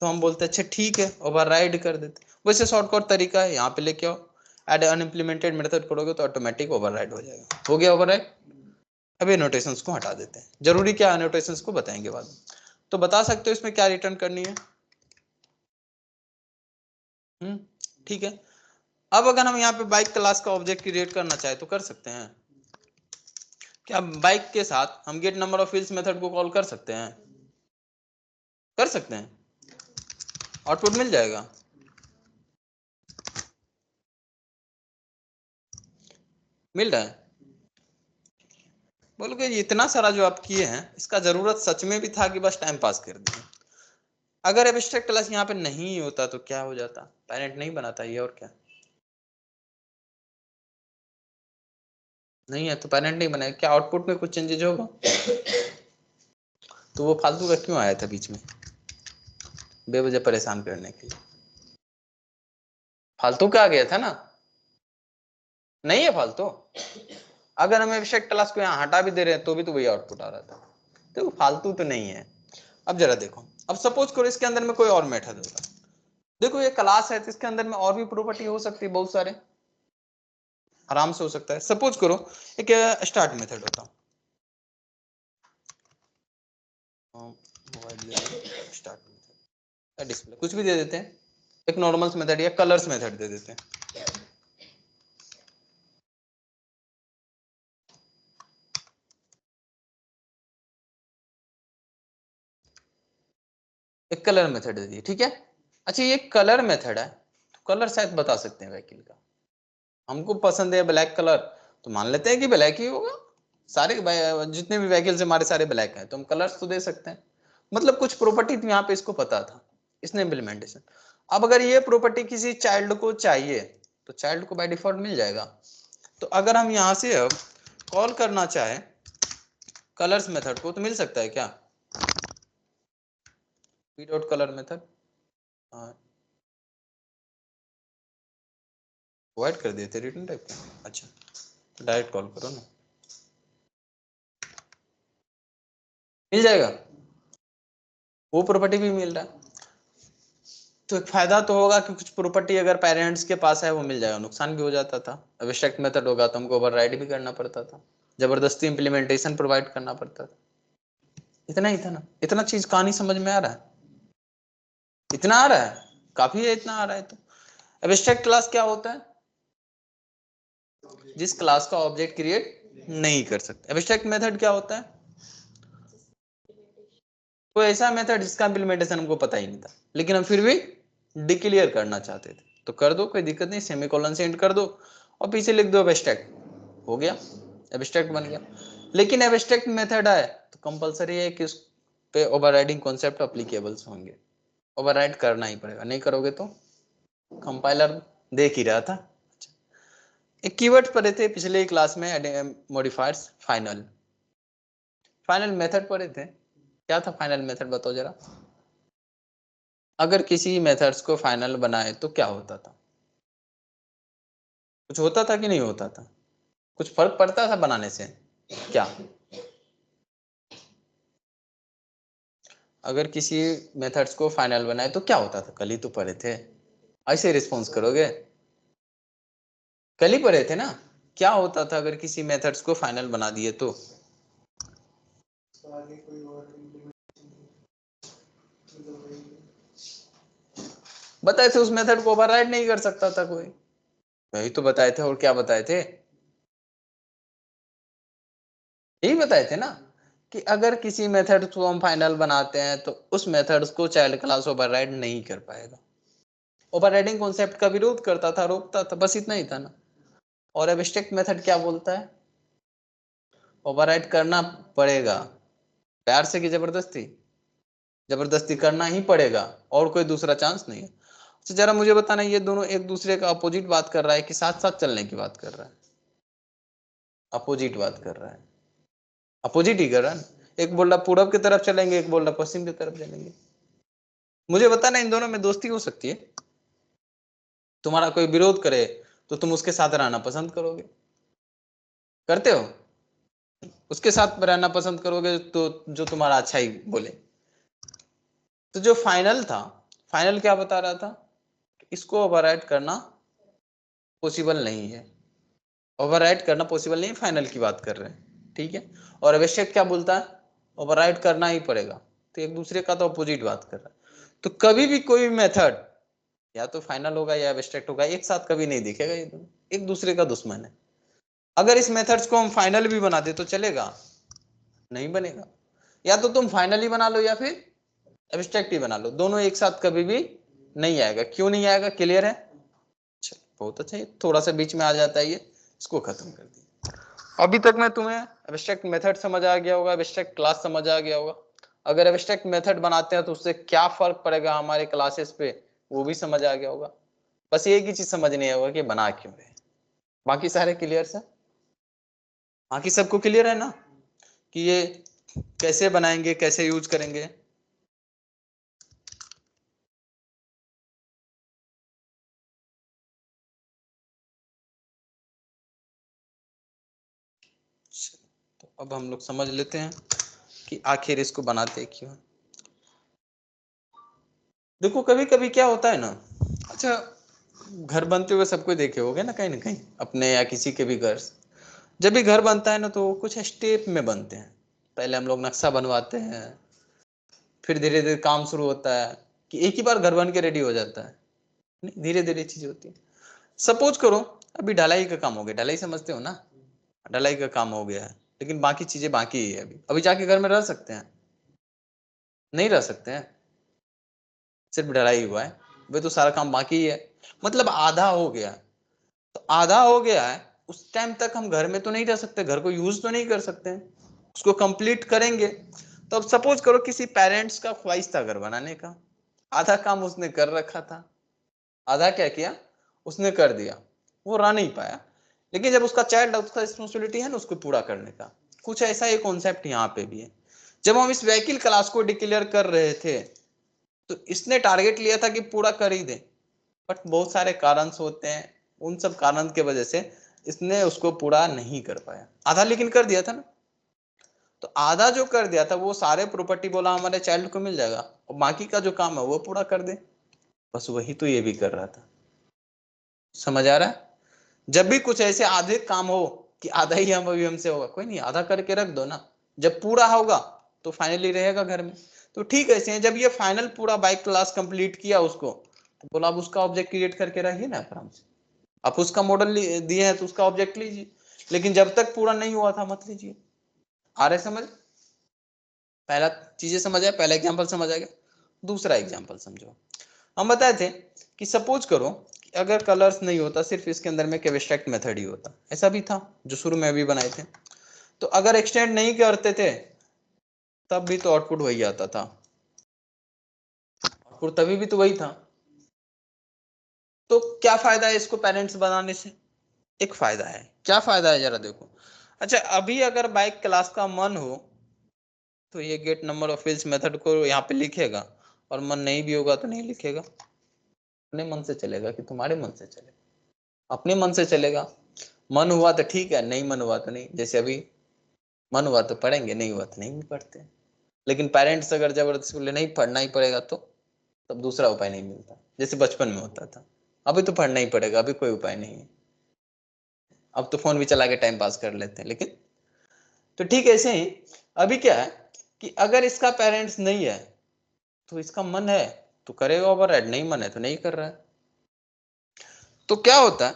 तो हम बोलते हैं अच्छा ठीक है, ओवरराइड कर देते। वैसे शॉर्टकट तरीका है, यहाँ पे लेके आओ, एड अनइम्प्लीमेंटेड मेथड करोगे तो ऑटोमेटिक ओवरराइड हो जाएगा। हो गया ओवरराइड। अब ये नोटेशंस को हटा देते हैं, जरूरी क्या है नोटेशंस को बताएंगे बाद में। तो बता सकते हो इसमें क्या रिटर्न करनी है? ठीक है। अब अगर हम यहाँ पे बाइक क्लास का ऑब्जेक्ट क्रिएट करना चाहे तो कर सकते हैं क्या? बाइक के साथ हम get number of fields method को कॉल कर सकते हैं? कर सकते हैं, आउटपुट मिल जाएगा। मिल रहा है? बोलोगे इतना सारा जो आप किए हैं इसका जरूरत सच में भी था कि बस टाइम पास कर दिए? अगर एब्स्ट्रैक्ट क्लास यहाँ पे नहीं होता तो क्या हो जाता? पेरेंट नहीं बनाता ये, और क्या नहीं है तो पेरेंट नहीं बनाएगा। क्या आउटपुट में कुछ चेंजेज होगा? तो वो फालतू का क्यों आया था बीच में, बेवजह परेशान करने के लिए? फालतू का आ गया था ना? नहीं है फालतू। अगर हम एब्स्ट्रैक्ट क्लास को यहाँ हटा भी दे रहे हैं तो भी तो वही आउटपुट आ रहा था, तो फालतू तो नहीं है। अब जरा देखो, अब सपोज करो इसके अंदर में कोई और मेथड होगा। देखो ये क्लास है तो इसके अंदर में और भी प्रॉपर्टी हो सकती है, बहुत सारे आराम से हो सकता है। सपोज करो एक स्टार्ट मेथड होता, स्टार्ट मेथड, डिस्प्ले कुछ भी दे देते हैं, एक नॉर्मल मेथड या कलर्स मेथड दे देते हैं। एक कलर मेथड दे दिए, ठीक है। अच्छा ये कलर मेथड है तो कलर शायद बता सकते हैं व्हीकल का। हमको पसंद है ब्लैक कलर, तो मान लेते हैं कि ब्लैक ही होगा। सारे जितने भी व्हीकल्स हमारे सारे ब्लैक हैं तो हम कलर्स तो दे सकते हैं। मतलब कुछ प्रॉपर्टी यहाँ पे इसको पता था, इसने इम्प्लीमेंटेशन। अब अगर ये प्रॉपर्टी किसी चाइल्ड को चाहिए तो चाइल्ड को बाय डिफॉल्ट मिल जाएगा। तो अगर हम यहाँ से अब कॉल करना चाहे कलर्स मेथड को तो मिल सकता है क्या? P dot colour method provide कर दिए थे रिटर्न टाइप का। अच्छा तो डायरेक्ट कॉल करो ना, मिल जाएगा, वो प्रॉपर्टी भी मिल रहा है। तो एक फायदा तो होगा कि कुछ प्रॉपर्टी अगर पेरेंट्स के पास है वो मिल जाएगा, नुकसान भी हो जाता था। एब्स्ट्रैक्ट मेथड होगा तो हमको ओवरराइड भी करना पड़ता था, जबरदस्ती इंप्लीमेंटेशन प्रोवाइड करना पड़ता था। इतना ही था ना, इतना चीज कहानी समझ में आ रहा है? इतना आ रहा है, काफी है, इतना आ रहा है। तो एब्स्ट्रैक्ट क्लास क्या होता है? जिस क्लास का ऑब्जेक्ट क्रिएट नहीं कर सकते। एब्स्ट्रैक्ट मेथड क्या होता है? कोई ऐसा मेथड जिसका इंप्लीमेंटेशन हमको पता ही नहीं था लेकिन हम फिर भी डिक्लेयर करना चाहते थे, तो कर दो, कोई दिक्कत नहीं, सेमीकोलन से एंड कर दो और पीछे लिख दो एब्स्ट्रैक्ट, हो गया, एब्स्ट्रैक्ट बन गया। लेकिन एब्स्ट्रैक्ट मेथड है तो कंपलसरी है कि उस पे ओवरराइडिंग कॉन्सेप्ट एप्लीकेबल्स होंगे, ओवरराइड करना ही पड़ेगा, नहीं करोगे तो कंपाइलर देख ही रहा था। एक कीवर्ड पढ़े थे पिछले क्लास में, मॉडिफायर्स, फाइनल, फाइनल मेथड पढ़े थे। क्या था फाइनल मेथड बताओ जरा? अगर किसी मेथड्स को फाइनल बनाए तो क्या होता था? कुछ होता था कि नहीं होता था? कुछ फर्क पड़ता था बनाने से? क्या? अगर किसी मेथड्स को फाइनल बनाए तो क्या होता था? कल ही तो पढ़े थे, ऐसे रिस्पॉन्स करोगे? कल ही पढ़े थे ना। क्या होता था अगर किसी मेथड्स को फाइनल बना दिए तो? बताए थे उस मेथड को ओवरराइड नहीं कर सकता था कोई, वही तो बताए थे। और क्या बताए थे? यही बताए थे ना कि अगर किसी मेथड को हम फाइनल बनाते हैं तो उस मेथड को चाइल्ड क्लास ओवरराइड नहीं कर पाएगा। ओवरराइडिंग कॉन्सेप्ट का विरोध करता था, रोकता था, बस इतना ही था ना। और एब्स्ट्रैक्ट मेथड क्या बोलता है? ओवरराइड करना पड़ेगा। प्यार से कि जबरदस्ती? जबरदस्ती करना ही पड़ेगा और कोई दूसरा चांस नहीं है। अच्छा जरा मुझे बताना, ये दोनों एक दूसरे का अपोजिट बात कर रहा है कि साथ साथ चलने की बात कर रहा है? अपोजिट बात कर रहा है, अपोजिट ही कर रहा है। एक बोल रहा पूरब की तरफ चलेंगे, एक बोल रहा पश्चिम की तरफ चलेंगे। मुझे बताना इन दोनों में दोस्ती हो सकती है? तुम्हारा कोई विरोध करे तो तुम उसके साथ रहना पसंद करोगे? करते हो? उसके साथ रहना पसंद करोगे तो जो तुम्हारा अच्छा ही बोले। तो जो फाइनल था, फाइनल क्या बता रहा था? इसको ओवरराइड करना पॉसिबल नहीं है। ओवरराइड करना पॉसिबल नहीं है, फाइनल की बात कर रहे हैं, ठीक है। और एब्स्ट्रैक्ट क्या बोलता है? ओवरराइड करना ही पड़ेगा। तो एक दूसरे का तो अपोजिट बात कर रहा है। तो कभी भी कोई मेथड या तो फाइनल होगा या एब्स्ट्रैक्ट होगा, एक साथ कभी नहीं दिखेगा। ये दोनों एक दूसरे का दुश्मन है। अगर इस मेथड्स को हम फाइनल भी बना दे तो चलेगा? नहीं बनेगा। या तो तुम फाइनल ही बना लो या फिर एब्स्ट्रैक्ट ही बना लो, दोनों एक साथ कभी भी नहीं आएगा। क्यों नहीं आएगा? क्लियर है? चलो बहुत अच्छा, ये थोड़ा सा बीच में आ जाता है, ये इसको खत्म कर दिया। अभी तक मैं तुम्हें एब्स्ट्रैक्ट मेथड समझ आ गया होगा, एब्स्ट्रैक्ट क्लास समझ आ गया होगा। अगर एब्स्ट्रैक्ट मेथड बनाते हैं तो उससे क्या फर्क पड़ेगा हमारे क्लासेस पे, वो भी समझ आ गया होगा। बस एक ही चीज समझ नहीं होगा कि बना क्यों रहे। बाकी सारे क्लियर है? बाकी सबको क्लियर है ना कि ये कैसे बनाएंगे, कैसे यूज करेंगे? तो अब हम लोग समझ लेते हैं कि आखिर इसको बनाते क्यों। देखो कभी कभी क्या होता है ना, अच्छा घर बनते हुए सबको देखे होगे ना कहीं अपने या किसी के भी घर। जब भी घर बनता है ना तो कुछ स्टेप में बनते हैं। पहले हम लोग नक्शा बनवाते हैं, फिर धीरे धीरे काम शुरू होता है कि एक ही बार घर बन के रेडी हो जाता है। नहीं, धीरे धीरे चीजें होती है। सपोज करो अभी ढलाई का काम हो गया, ढलाई समझते हो ना? ढलाई का काम हो गया है लेकिन बाकी चीजें बाकी ही है। अभी अभी जाके घर में रह सकते हैं? नहीं रह सकते हैं, सिर्फ ढलाई हुआ है, वे तो सारा काम बाकी ही है। मतलब आधा हो गया। तो आधा हो गया है, उस टाइम तक हम घर में तो नहीं रह सकते, घर को यूज तो नहीं कर सकते हैं, उसको कंप्लीट करेंगे। तो अब सपोज करो किसी पेरेंट्स का ख्वाहिश था घर बनाने का, आधा काम उसने कर रखा था, आधा क्या किया उसने कर दिया, वो रह नहीं पाया। लेकिन जब उसका चाइल्ड, उसका रिस्पॉन्सिबिलिटी है ना उसको पूरा करने का। कुछ ऐसा ही कॉन्सेप्ट यहाँ पे भी है। जब हम इस व्हीकल क्लास को डिक्लेयर कर रहे थे तो इसने टारगेट लिया था कि पूरा कर ही दे, बट बहुत सारे कारण होते हैं, उन सब कारण के वजह से इसने उसको पूरा नहीं कर पाया। आधा लेकिन कर दिया था ना। तो आधा जो कर दिया था वो सारे प्रॉपर्टी बोला हमारे चाइल्ड को मिल जाएगा, और बाकी का जो काम है वो पूरा कर दे। बस वही तो ये भी कर रहा था। समझ आ रहा है? जब भी कुछ ऐसे आधे काम हो कि आधा ही हम अभी हमसे होगा, कोई नहीं आधा करके रख दो ना, जब पूरा होगा तो फाइनली रहेगा घर में। तो ठीक है, ऐसे जब ये फाइनल पूरा बाइक क्लास कंप्लीट किया उसको, तो बोला अब उसका ऑब्जेक्ट क्रिएट करके रहिए ना आराम से। आप उसका मॉडल दिए हैं तो उसका ऑब्जेक्ट लीजिए, लेकिन जब तक पूरा नहीं हुआ था मत लीजिए। आ रहे समझ? पहला चीजें समझ आया, पहला एग्जाम्पल समझ आ गया। दूसरा एग्जाम्पल समझो। हम बताए थे कि सपोज करो कि अगर कलर्स नहीं होता, सिर्फ इसके अंदर में एब्स्ट्रैक्ट मेथड ही होता, ऐसा भी था जो शुरू में भी बनाए थे। तो अगर एक्सटेंड नहीं करते थे तब भी तो आउटपुट वही आता था, आउटपुट तभी भी तो वही था। तो क्या फायदा है इसको पेरेंट्स बनाने से? एक फायदा है। क्या फायदा है जरा देखो। अच्छा अभी अगर बाइक क्लास का मन हो तो ये get number of wheels method को यहाँ पे लिखेगा, और मन नहीं भी होगा तो नहीं लिखेगा। अपने मन से चलेगा कि तुम्हारे मन से चलेगा? अपने मन से चलेगा। मन हुआ तो ठीक है, नहीं मन हुआ तो नहीं। जैसे अभी मन हुआ तो पढ़ेंगे, नहीं हुआ तो नहीं भी पढ़ते। लेकिन पेरेंट्स अगर जबरदस्ती बोले नहीं पढ़ना ही पड़ेगा तो तब दूसरा उपाय नहीं मिलता, जैसे बचपन में होता था। अभी तो पढ़ना ही पड़ेगा, अभी कोई उपाय नहीं है, अब तो फोन भी चला के टाइम पास कर लेते हैं। लेकिन तो ठीक ऐसे ही अभी क्या है कि अगर इसका पेरेंट्स नहीं है तो इसका मन है तो करेगा ओवरराइड, नहीं मन है तो नहीं कर रहा है। तो क्या होता है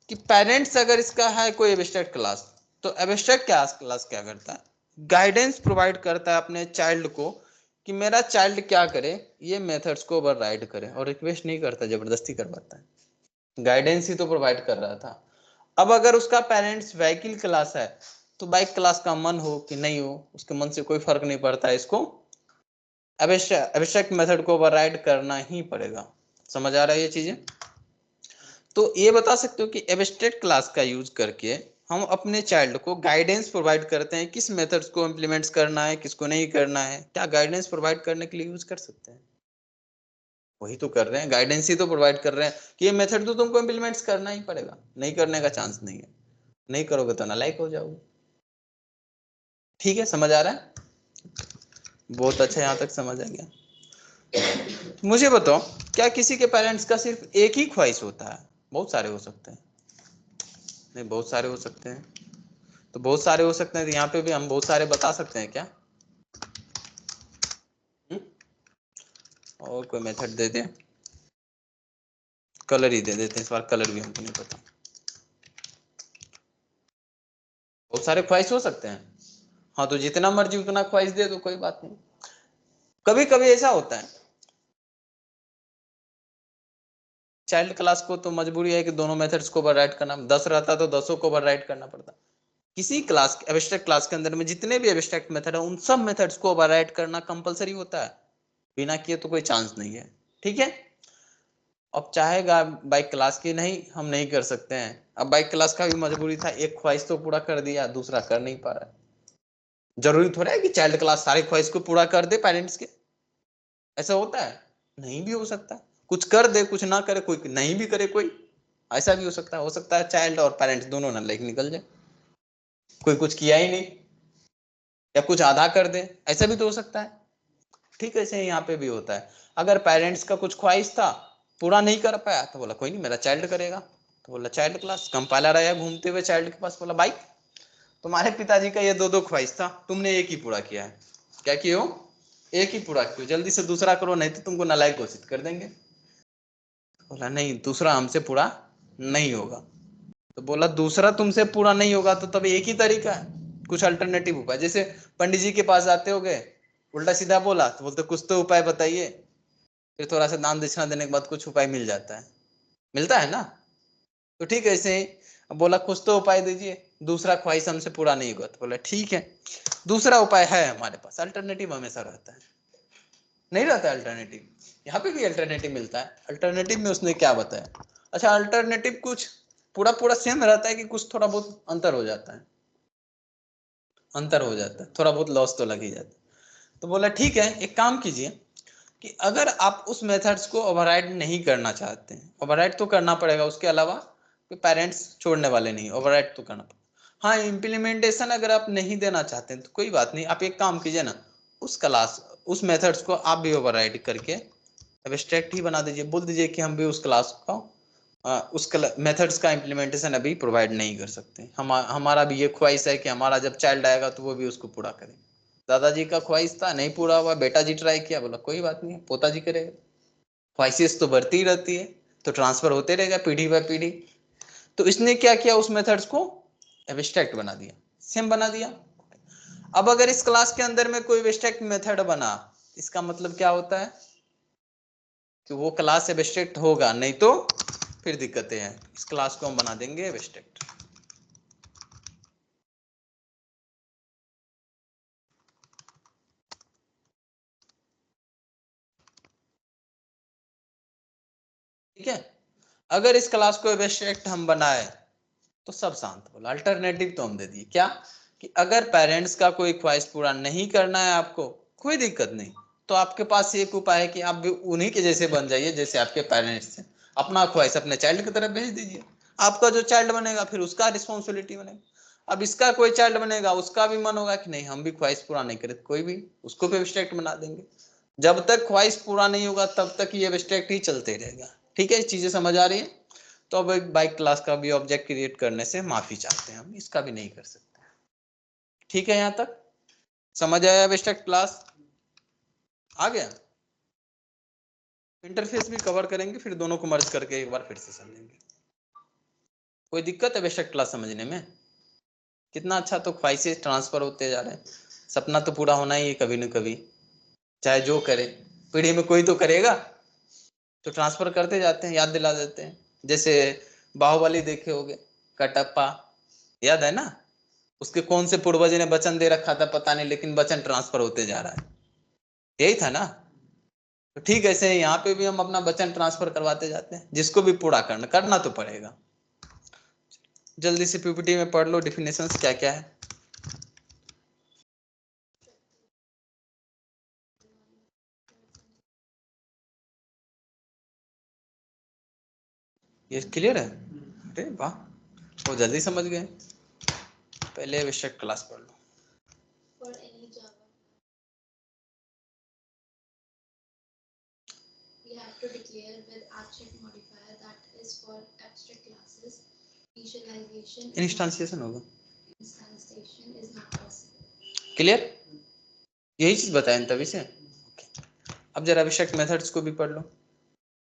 कि पेरेंट्स अगर इसका है कोई एब्स्ट्रैक्ट क्लास, तो एब्स्ट्रैक्ट क्लास क्या करता है, गाइडेंस प्रोवाइड करता है अपने चाइल्ड को कि मेरा चाइल्ड क्या करे, ये मेथड्स को ओवरराइड करे, और रिक्वेस्ट नहीं करता, जबरदस्ती करवाता है। गाइडेंस ही तो प्रोवाइड कर रहा था। अब अगर उसका पेरेंट्स व्हीकल क्लास है तो बाइक क्लास का मन हो कि नहीं हो, उसके मन से कोई फर्क नहीं पड़ता है, इसको एब्स्ट्रैक्ट मेथड को ओवरराइड करना ही पड़ेगा। समझ आ रहा है ये चीजें? तो ये बता सकते हो कि एब्स्ट्रैक्ट क्लास का यूज करके हम अपने चाइल्ड को गाइडेंस प्रोवाइड करते हैं, किस मेथड्स को इम्प्लीमेंट करना है, किसको नहीं करना है, क्या गाइडेंस प्रोवाइड करने के लिए यूज कर सकते हैं। वही तो कर रहे हैं, गाइडेंस ही तो प्रोवाइड कर रहे हैं कि ये मेथड तो तुमको इम्प्लीमेंट करना ही पड़ेगा, नहीं करने का चांस नहीं है, नहीं करोगे तो नालायक हो जाओगे। ठीक है, समझ आ रहा है? बहुत अच्छा, यहाँ तक समझ आ गया। मुझे बताओ, क्या किसी के पेरेंट्स का सिर्फ एक ही ख्वाहिश होता है? बहुत सारे हो सकते हैं। नहीं, बहुत सारे हो सकते हैं। तो बहुत सारे हो सकते हैं, तो यहाँ पे भी हम बहुत सारे बता सकते हैं क्या? और कोई मेथड दे दें, कलर ही दे देते हैं इस बार, कलर भी हमको नहीं पता। बहुत सारे ख्वाहिश हो सकते हैं। हाँ, तो जितना मर्जी उतना ख्वाहिश दे दो, कोई बात नहीं। कभी कभी ऐसा होता है, चाइल्ड क्लास को तो मजबूरी है कि दोनों मेथड्स को ओवरराइड करना, 10 रहता तो 10 को ओवरराइड करना पड़ता। किसी क्लास, एब्स्ट्रैक्ट क्लास के अंदर में जितने भी एब्स्ट्रैक्ट मेथड है, उन सब मेथड्स को ओवरराइड करना कंपलसरी होता है, बिना किए तो कोई चांस नहीं है। ठीक है? अब चाहेगा बाइक क्लास की, नहीं हम नहीं कर सकते हैं। अब बाइक क्लास का भी मजबूरी था, एक ख्वाहिश तो पूरा कर दिया, दूसरा कर नहीं पा रहा। जरूरी थोड़ा है कि चाइल्ड क्लास सारी ख्वाहिश को पूरा कर दे पेरेंट्स के, ऐसा होता है? नहीं भी हो सकता है, कुछ कर दे कुछ ना करे, कोई नहीं भी करे, कोई ऐसा भी हो सकता है चाइल्ड और पेरेंट्स दोनों ना लाइक निकल जाए, कोई कुछ किया ही नहीं या कुछ आधा कर दे, ऐसा भी तो हो सकता है। ठीक है, ऐसे यहाँ पे भी होता है। अगर पेरेंट्स का कुछ ख्वाहिश था, पूरा नहीं कर पाया, तो बोला कोई नहीं, मेरा चाइल्ड करेगा। तो बोला चाइल्ड क्लास, कंपाइलर आया घूमते हुए चाइल्ड के पास, बोला भाई तुम्हारे पिताजी का ये दो दो ख्वाहिश था, तुमने एक ही पूरा किया है, क्या किए हो? एक ही पूरा किया, जल्दी से दूसरा करो, नहीं तो तुमको नालायक घोषित कर देंगे। बोला नहीं, दूसरा हमसे पूरा नहीं होगा। तो बोला दूसरा तुमसे पूरा नहीं होगा तो तब एक ही तरीका है, कुछ अल्टरनेटिव उपाय। जैसे पंडित जी के पास जाते हो गए, उल्टा सीधा बोला तो बोलते कुछ तो उपाय बताइए, फिर थोड़ा सा दान दक्षिणा देने के बाद कुछ उपाय मिल जाता है, मिलता है ना? तो ठीक है, ऐसे ही बोला कुछ तो उपाय दीजिए, दूसरा ख्वाहिश हमसे पूरा नहीं होगा। तो बोला ठीक है, दूसरा उपाय है हमारे पास। अल्टरनेटिव हमेशा रहता है, नहीं रहता है अल्टरनेटिव? यहाँ पे भी अल्टरनेटिव मिलता है। अल्टरनेटिव में उसने क्या बताया? अच्छा, अल्टरनेटिव कुछ पूरा पूरा सेम रहता है कि कुछ थोड़ा बहुत अंतर हो जाता है? अंतर हो जाता है, थोड़ा बहुत लॉस तो लग ही जाता है। तो बोला ठीक है, एक काम कीजिए कि अगर आप उस मेथड्स को ओवरराइड नहीं करना चाहते हैं, ओवरराइड तो करना पड़ेगा, उसके अलावा पेरेंट्स छोड़ने वाले नहीं, ओवरराइड तो करना पड़ेगा। हाँ, इम्प्लीमेंटेशन अगर आप नहीं देना चाहते हैं तो कोई बात नहीं, आप एक काम कीजिए ना, उस क्लास उस मेथड्स को आप भी ओवरराइड करके एब्स्ट्रैक्ट ही बना दीजिए, बोल दीजिए कि हम भी उस क्लास को उस मेथड्स का इम्प्लीमेंटेशन अभी प्रोवाइड नहीं कर सकते। हमारा भी ये ख्वाहिश है कि हमारा जब चाइल्ड आएगा तो वो भी उसको पूरा करे। दादाजी का ख्वाहिश था, नहीं पूरा हुआ, बेटा जी ट्राई किया, बोला कोई बात नहीं, पोता जी करेगा। ख्वाहिशें तो बढ़ती ही रहती है, तो ट्रांसफर होते रहेगा पीढ़ी बाय पीढ़ी। तो इसने क्या किया, उस मेथड्स को एब्स्ट्रैक्ट बना दिया, सेम बना दिया। अब अगर इस क्लास के अंदर में कोई एब्स्ट्रैक्ट मेथड बना, इसका मतलब क्या होता है कि वो क्लास एब्स्ट्रैक्ट होगा, नहीं तो फिर दिक्कतें हैं। इस क्लास को हम बना देंगे एब्स्ट्रैक्ट। ठीक है, अगर इस क्लास को एब्स्ट्रैक्ट हम बनाए तो सब शांत। बोला अल्टरनेटिव तो हम दे दिए, क्या कि अगर पेरेंट्स का कोई ख्वाहिश पूरा नहीं करना है आपको, कोई दिक्कत नहीं, तो आपके पास एक उपाय है कि आप भी उन्हीं के जैसे बन जाइए जैसे आपके पेरेंट्स हैं। अपना ख्वाहिश अपने चाइल्ड की तरफ भेज दीजिए, आपका जो चाइल्ड बनेगा फिर उसका रिस्पॉन्सिबिलिटी बनेगा। अब इसका कोई चाइल्ड बनेगा, उसका भी मन होगा कि नहीं हम भी ख्वाहिश पूरा नहीं करें, कोई भी उसको भी एब्स्ट्रैक्ट बना देंगे। जब तक ख्वाहिश पूरा नहीं होगा तब तक ये एब्स्ट्रैक्ट ही चलते रहेगा। ठीक है, चीजें समझ आ रही है? तो अब एक बाइक क्लास का भी ऑब्जेक्ट क्रिएट करने से माफी चाहते हैं हम, इसका भी नहीं कर सकते। ठीक है, यहां तक समझ आया? एब्स्ट्रैक्ट क्लास आ गया। इंटरफेस भी कवर करेंगे, फिर दोनों को मर्ज करके एक बार फिर से समझेंगे। कोई दिक्कत है एब्स्ट्रैक्ट क्लास समझने में? कितना अच्छा तो ख्वाहिशें ट्रांसफर होते जा रहे हैं। सपना तो पूरा होना ही है कभी न कभी, चाहे जो करे, पीढ़ी में कोई तो करेगा, तो ट्रांसफर करते जाते हैं, याद दिला देते हैं। जैसे बाहुबली देखे होगे, कटप्पा, याद है ना, उसके कौन से पूर्वज ने वचन दे रखा था पता नहीं, लेकिन वचन ट्रांसफर होते जा रहा है, यही था ना। तो ठीक ऐसे यहाँ पे भी हम अपना वचन ट्रांसफर करवाते जाते हैं, जिसको भी पूरा करना तो पड़ेगा। जल्दी से पीपीटी में पढ़ लो डिफिनेशंस क्या क्या है। ये क्लियर है? अरे वाह, वो जल्दी समझ गए। पहले एब्स्ट्रैक्ट क्लास पढ़ लो। For any Java, we have to declare with abstract modifier that is for abstract classes. Initialization इंस्टांसिएशन होगा, instantiation is not possible. Clear, यही चीज बताएं तभी से। अब जरा एब्स्ट्रैक्ट मेथड्स को भी पढ़ लो।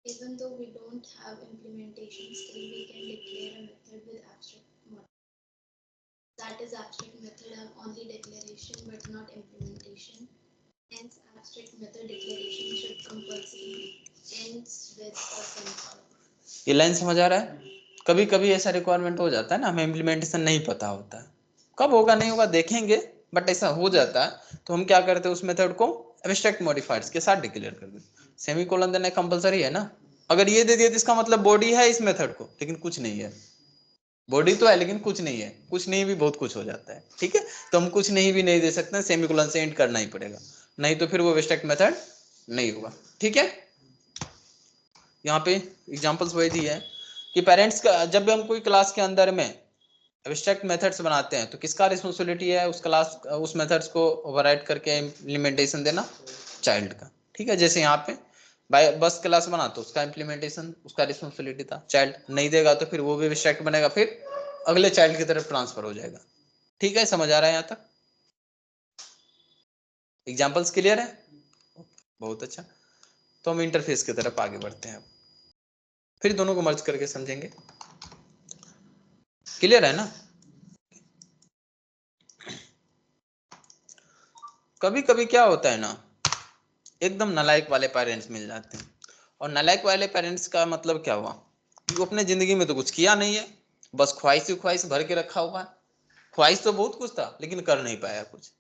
Even though we don't have implementation, still we can declare a method with abstract modifier. That is, abstract method have only declaration but not implementation. Hence, abstract method declaration should compulsory ends with a semicolon. ये line समझ आ रहा है? कभी कभी ऐसा requirement हो जाता है ना, हमें इम्प्लीमेंटेशन नहीं पता होता है, कब होगा नहीं होगा देखेंगे, बट ऐसा हो जाता है तो हम क्या करते हैं, उस मेथड को एब्स्ट्रैक्ट मॉडिफायर्स के साथ डिक्लेयर कर देते। सेमीकोलन देना कंपलसरी है ना, अगर ये दे दिया तो इसका मतलब बॉडी है इस मेथड को, लेकिन कुछ नहीं है, बॉडी तो है लेकिन कुछ नहीं है, कुछ नहीं भी बहुत कुछ हो जाता है, ठीक है। तो हम कुछ नहीं भी नहीं दे सकते, सेमीकोलन से एंड करना ही पड़ेगा, नहीं तो फिर वो एब्स्ट्रैक्ट मेथड नहीं होगा, ठीक है। यहाँ पे एग्जांपल्स वही दी है कि पेरेंट्स का, जब भी हम कोई क्लास के अंदर में एब्स्ट्रैक्ट मेथड्स बनाते हैं तो किसका रिस्पॉन्सिबिलिटी है, उस क्लास उस मेथड्स को ओवरराइड करके इम्प्लीमेंटेशन देना, चाइल्ड का, ठीक है। जैसे यहाँ पे बस क्लास बना तो उसका इम्प्लीमेंटेशन उसका रिस्पॉन्सिबिलिटी था, चाइल्ड नहीं देगा तो फिर वो भी एब्स्ट्रैक्ट बनेगा, फिर अगले चाइल्ड की तरफ ट्रांसफर हो जाएगा, ठीक है। समझ आ रहा है यहाँ तक? एग्जाम्पल्स क्लियर है? बहुत अच्छा, तो हम इंटरफेस की तरफ आगे बढ़ते हैं, फिर दोनों को मर्ज करके समझेंगे, क्लियर है ना। कभी कभी क्या होता है ना, एकदम नालायक वाले पेरेंट्स मिल जाते हैं, और नालायक वाले पेरेंट्स का मतलब क्या हुआ कि वो अपने जिंदगी में तो कुछ किया नहीं है, बस ख्वाहिश ही ख्वाहिश भर के रखा हुआ है, ख्वाहिश तो बहुत कुछ था लेकिन कर नहीं पाया कुछ,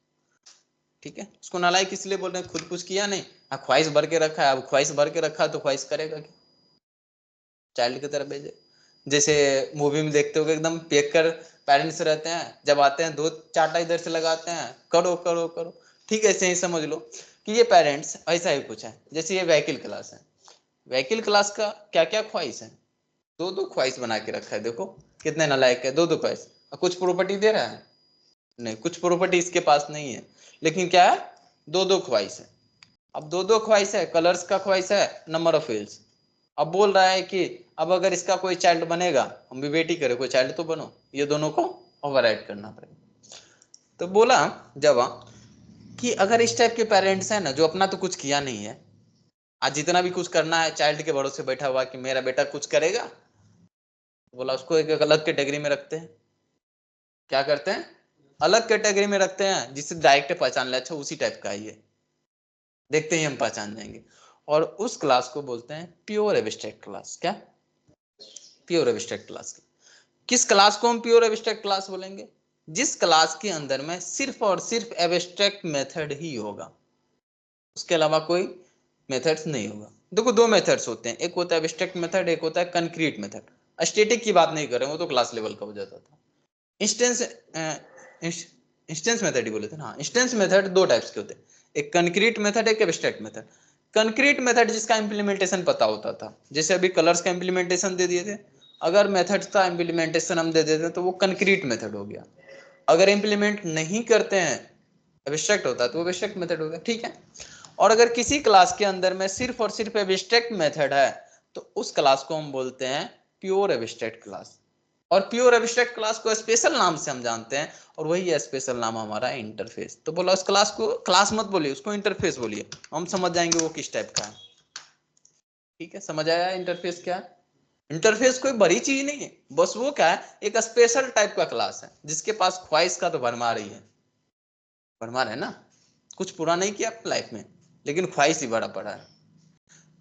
ठीक है। उसको नालायक इसलिए बोल रहे हैं, खुद कुछ किया नहीं, ख्वाहिश भर के रखा है, अब ख्वाहिश भर के रखा है तो ख्वाहिश करेगा क्या, चाइल्ड की तरफ भेजे। जैसे मूवी में देखते हो एकदम पेक कर पेरेंट्स रहते हैं, जब आते हैं दो चाटा इधर से लगाते हैं, करो करो करो, ठीक है। ऐसे ही समझ लो कि ये पेरेंट्स ऐसा ही कुछ है। जैसे ये व्हीकल क्लास है, व्हीकल क्लास का क्या क्या ख्वाहिश है, दो दो ख्वाहिश बना के रखा है, देखो कितने नालायक है, दो दो ख्वाहिश। कुछ प्रॉपर्टी दे रहा है नहीं, कुछ प्रॉपर्टी इसके पास नहीं है, लेकिन क्या है, दो दो ख्वाहिश है। अब दो दो ख्वाहिश है, कलर्स का ख्वाहिश है, नंबर ऑफ व्हील्स। अब बोल रहा है कि अब अगर इसका कोई चाइल्ड बनेगा, हम भी बेटी करे कोई चाइल्ड तो बनो, ये दोनों को ओवरराइड करना पड़ेगा। तो बोला जब कि अगर इस टाइप के पेरेंट्स हैं ना, जो अपना तो कुछ किया नहीं है, आज जितना भी कुछ करना है चाइल्ड के भरोसे बैठा हुआ कि मेरा बेटा कुछ करेगा, बोला उसको एक अलग कैटेगरी में रखते हैं। क्या करते हैं, अलग कैटेगरी में रखते हैं, जिससे डायरेक्ट पहचान ले, अच्छा उसी टाइप का है ये, देखते ही हम पहचान जाएंगे। और उस क्लास को बोलते हैं प्योर एब्स्ट्रैक्ट क्लास। क्या, प्योर एब्स्ट्रैक्ट क्लास। किस क्लास को हम प्योर एब्स्ट्रैक्ट क्लास बोलेंगे, जिस क्लास के अंदर में सिर्फ और सिर्फ एब्स्ट्रैक्ट मेथड ही होगा, उसके अलावा कोई मेथड्स नहीं होगा। देखो दो मेथड्स होते हैं, एक होता है एब्स्ट्रैक्ट मेथड, एक होता है कंक्रीट मेथड। स्टैटिक की बात नहीं कर रहे हैं, वो तो क्लास लेवल का हो जाता था। इंस्टेंस इंस्टेंस मेथड ही बोले थे ना। इंस्टेंस मेथड दो टाइप्स के होते हैं, एक कंक्रीट मेथड, एक एब्स्ट्रैक्ट मेथड। कंक्रीट मेथड जिसका इंप्लीमेंटेशन पता होता था, जैसे अभी कलर्स का इंप्लीमेंटेशन दे दिए थे, अगर मेथड का इंप्लीमेंटेशन हम दे देते तो वो कंक्रीट मेथड हो गया। अगर इंप्लीमेंट नहीं करते हैं, एब्स्ट्रैक्ट होता है तो वो एब्स्ट्रैक्ट मेथड हो गया, ठीक है। और अगर किसी क्लास के अंदर में सिर्फ और सिर्फ एब्स्ट्रैक्ट मेथड है, तो उस क्लास को हम बोलते हैं प्योर एब्स्ट्रैक्ट क्लास। और प्योर एब्स्ट्रैक्ट क्लास को स्पेशल नाम से हम जानते हैं, और वही है स्पेशल नाम हमारा इंटरफेस। तो बोला उस क्लास को क्लास मत बोलिए, उसको इंटरफेस बोलिए, हम समझ जाएंगे वो किस टाइप का है, ठीक है। समझ आया इंटरफेस क्या है? इंटरफेस कोई बड़ी चीज नहीं है, बस वो क्या है, एक स्पेशल टाइप का क्लास है, जिसके पास ख्वाहिश का तो भरमार ही है, पढ़वा रहे ना, कुछ पूरा नहीं किया अपनी लाइफ में, लेकिन ख्वाहिश ही बड़ा पड़ा है।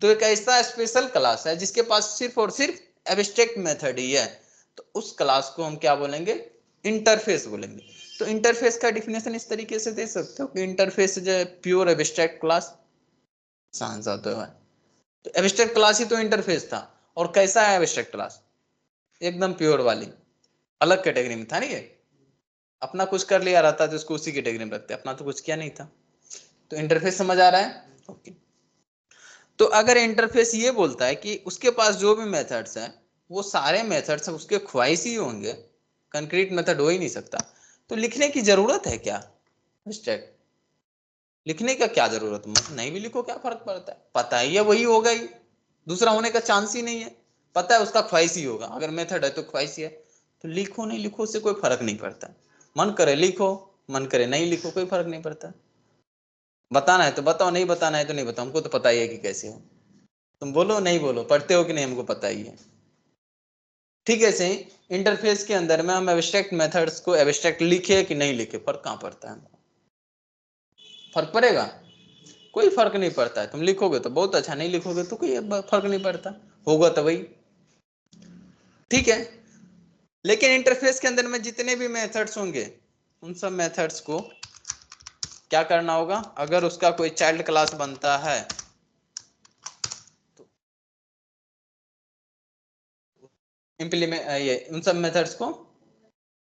तो एक ऐसा स्पेशल क्लास है जिसके पास सिर्फ और सिर्फ एब्स्ट्रैक्ट मेथड ही है, तो उस क्लास को हम क्या बोलेंगे? इंटरफेस बोलेंगे। तो इंटरफेस का डिफिनेशन इस तरीके से दे सकते हो कि interface is a pure abstract class. Answer तो है, तो एब्स्ट्रैक्ट क्लास ही तो इंटरफेस था। और कैसा है एब्स्ट्रैक्ट क्लास? एकदम प्योर वाली, अलग कैटेगरी में था नहीं, ये अपना कुछ कर लिया रहता तो उसको उसी कैटेगरी में रखते, अपना तो कुछ किया नहीं था। तो इंटरफेस समझ आ रहा है? ओके। तो अगर इंटरफेस ये बोलता है कि उसके पास जो भी मेथड्स हैं वो सारे मेथड्स उसके ख्वाहिश ही होंगे, कंक्रीट मेथड हो ही नहीं सकता, तो लिखने की जरूरत है क्या? एब्स्ट्रैक्ट लिखने का क्या जरूरत है? नहीं भी लिखो क्या फर्क पड़ता है, पता ही है वही होगा ही, दूसरा होने का चांस ही नहीं है, पता है उसका ख्वाहिश ही होगा। अगर मेथड है तो ख्वाहिश ही है, तो लिखो नहीं लिखो से कोई फर्क नहीं पड़ता। मन करे लिखो, मन करे नहीं लिखो, कोई फर्क नहीं पड़ता। बताना है तो बताओ, नहीं बताना है तो नहीं बताओ, हमको तो पता ही है कि कैसे हो। तुम बोलो नहीं बोलो, पढ़ते हो कि नहीं हमको पता ही है। ठीक है, ऐसे ही इंटरफेस के अंदर में हम एब्स्ट्रैक्ट मेथड्स को एब्स्ट्रैक्ट लिखे कि नहीं लिखे, फर्क कहाँ पड़ता है? फर्क पड़ेगा? कोई फर्क नहीं पड़ता है। तुम लिखोगे तो बहुत अच्छा, नहीं लिखोगे तो कोई फर्क नहीं पड़ता, होगा तो वही। ठीक है, लेकिन इंटरफेस के अंदर में जितने भी मेथड्स होंगे उन सब मेथड्स को क्या करना होगा? अगर उसका कोई चाइल्ड क्लास बनता है तो इम्प्लीमेंट ये उन सब मेथड्स को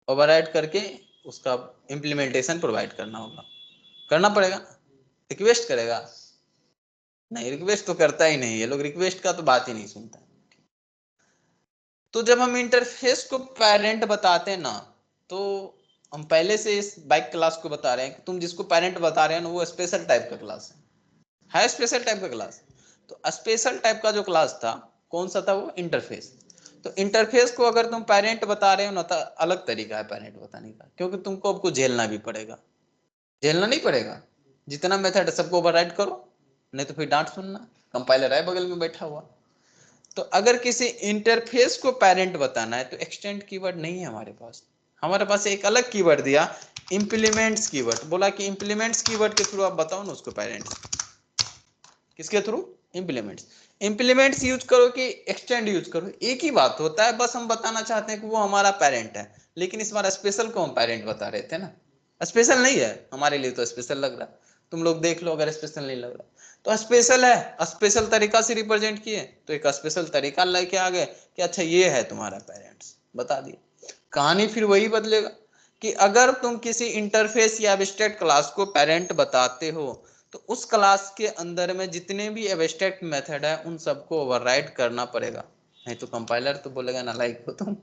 ओवरराइड करके उसका इम्प्लीमेंटेशन प्रोवाइड करना होगा। करना पड़ेगा। रिक्वेस्ट करेगा? नहीं, रिक्वेस्ट तो करता ही नहीं है, लोग रिक्वेस्ट का तो बात ही नहीं सुनता। तो जब हम इंटरफेस को पेरेंट बताते हैं ना, तो हम पहले से इस बाइक क्लास को बता रहे हैं कि तुम जिसको पेरेंट बता रहे हैं ना वो स्पेशल टाइप का क्लास है स्पेशल टाइप का क्लास। तो स्पेशल टाइप का जो क्लास था कौन सा था? वो इंटरफेस। तो इंटरफेस को अगर तुम पेरेंट बता रहे हो ना तो अलग तरीका है पेरेंट बताने का, क्योंकि तुमको अब कुछ झेलना भी पड़ेगा। झेलना नहीं पड़ेगा, जितना मेथड है सबको ओवरराइड करो, नहीं तो फिर डांट सुनना, कंपाइलर है बगल में बैठा हुआ। तो अगर किसी इंटरफेस को पेरेंट बताना है तो एक्सटेंड कीवर्ड नहीं है हमारे पास, हमारे पास एक अलग कीवर्ड दिया, इंप्लीमेंट्स कीवर्ड। बोला कि इंप्लीमेंट्स कीवर्ड के थ्रू आप बताओ ना उसको पेरेंट। किसके थ्रू? इंप्लीमेंट्स। इंप्लीमेंट्स यूज करो कि एक्सटेंड यूज करो, एक ही बात होता है, बस हम बताना चाहते हैं कि वो हमारा पेरेंट है। लेकिन इस बार स्पेशल को हम पेरेंट बता रहे थे ना, स्पेशल नहीं है हमारे लिए, तो स्पेशल लग रहा है। तुम लोग देख लो अगर स्पेशल नहीं लग रहा तो स्पेशल है, स्पेशल तरीका से रिप्रेजेंट किए तो एक स्पेशल तरीका लेके आ गए कि अच्छा ये है तुम्हारा पेरेंट्स, बता दिए। कहानी फिर वही बदलेगा कि अगर तुम किसी इंटरफेस या एब्स्ट्रैक्ट क्लास को पेरेंट बताते हो तो उस क्लास के अंदर में जितने भी एब्स्ट्रैक्ट मेथड है उन सबको ओवरराइड करना पड़ेगा, नहीं तो कंपाइलर तो बोलेगा नालायक हो तुम।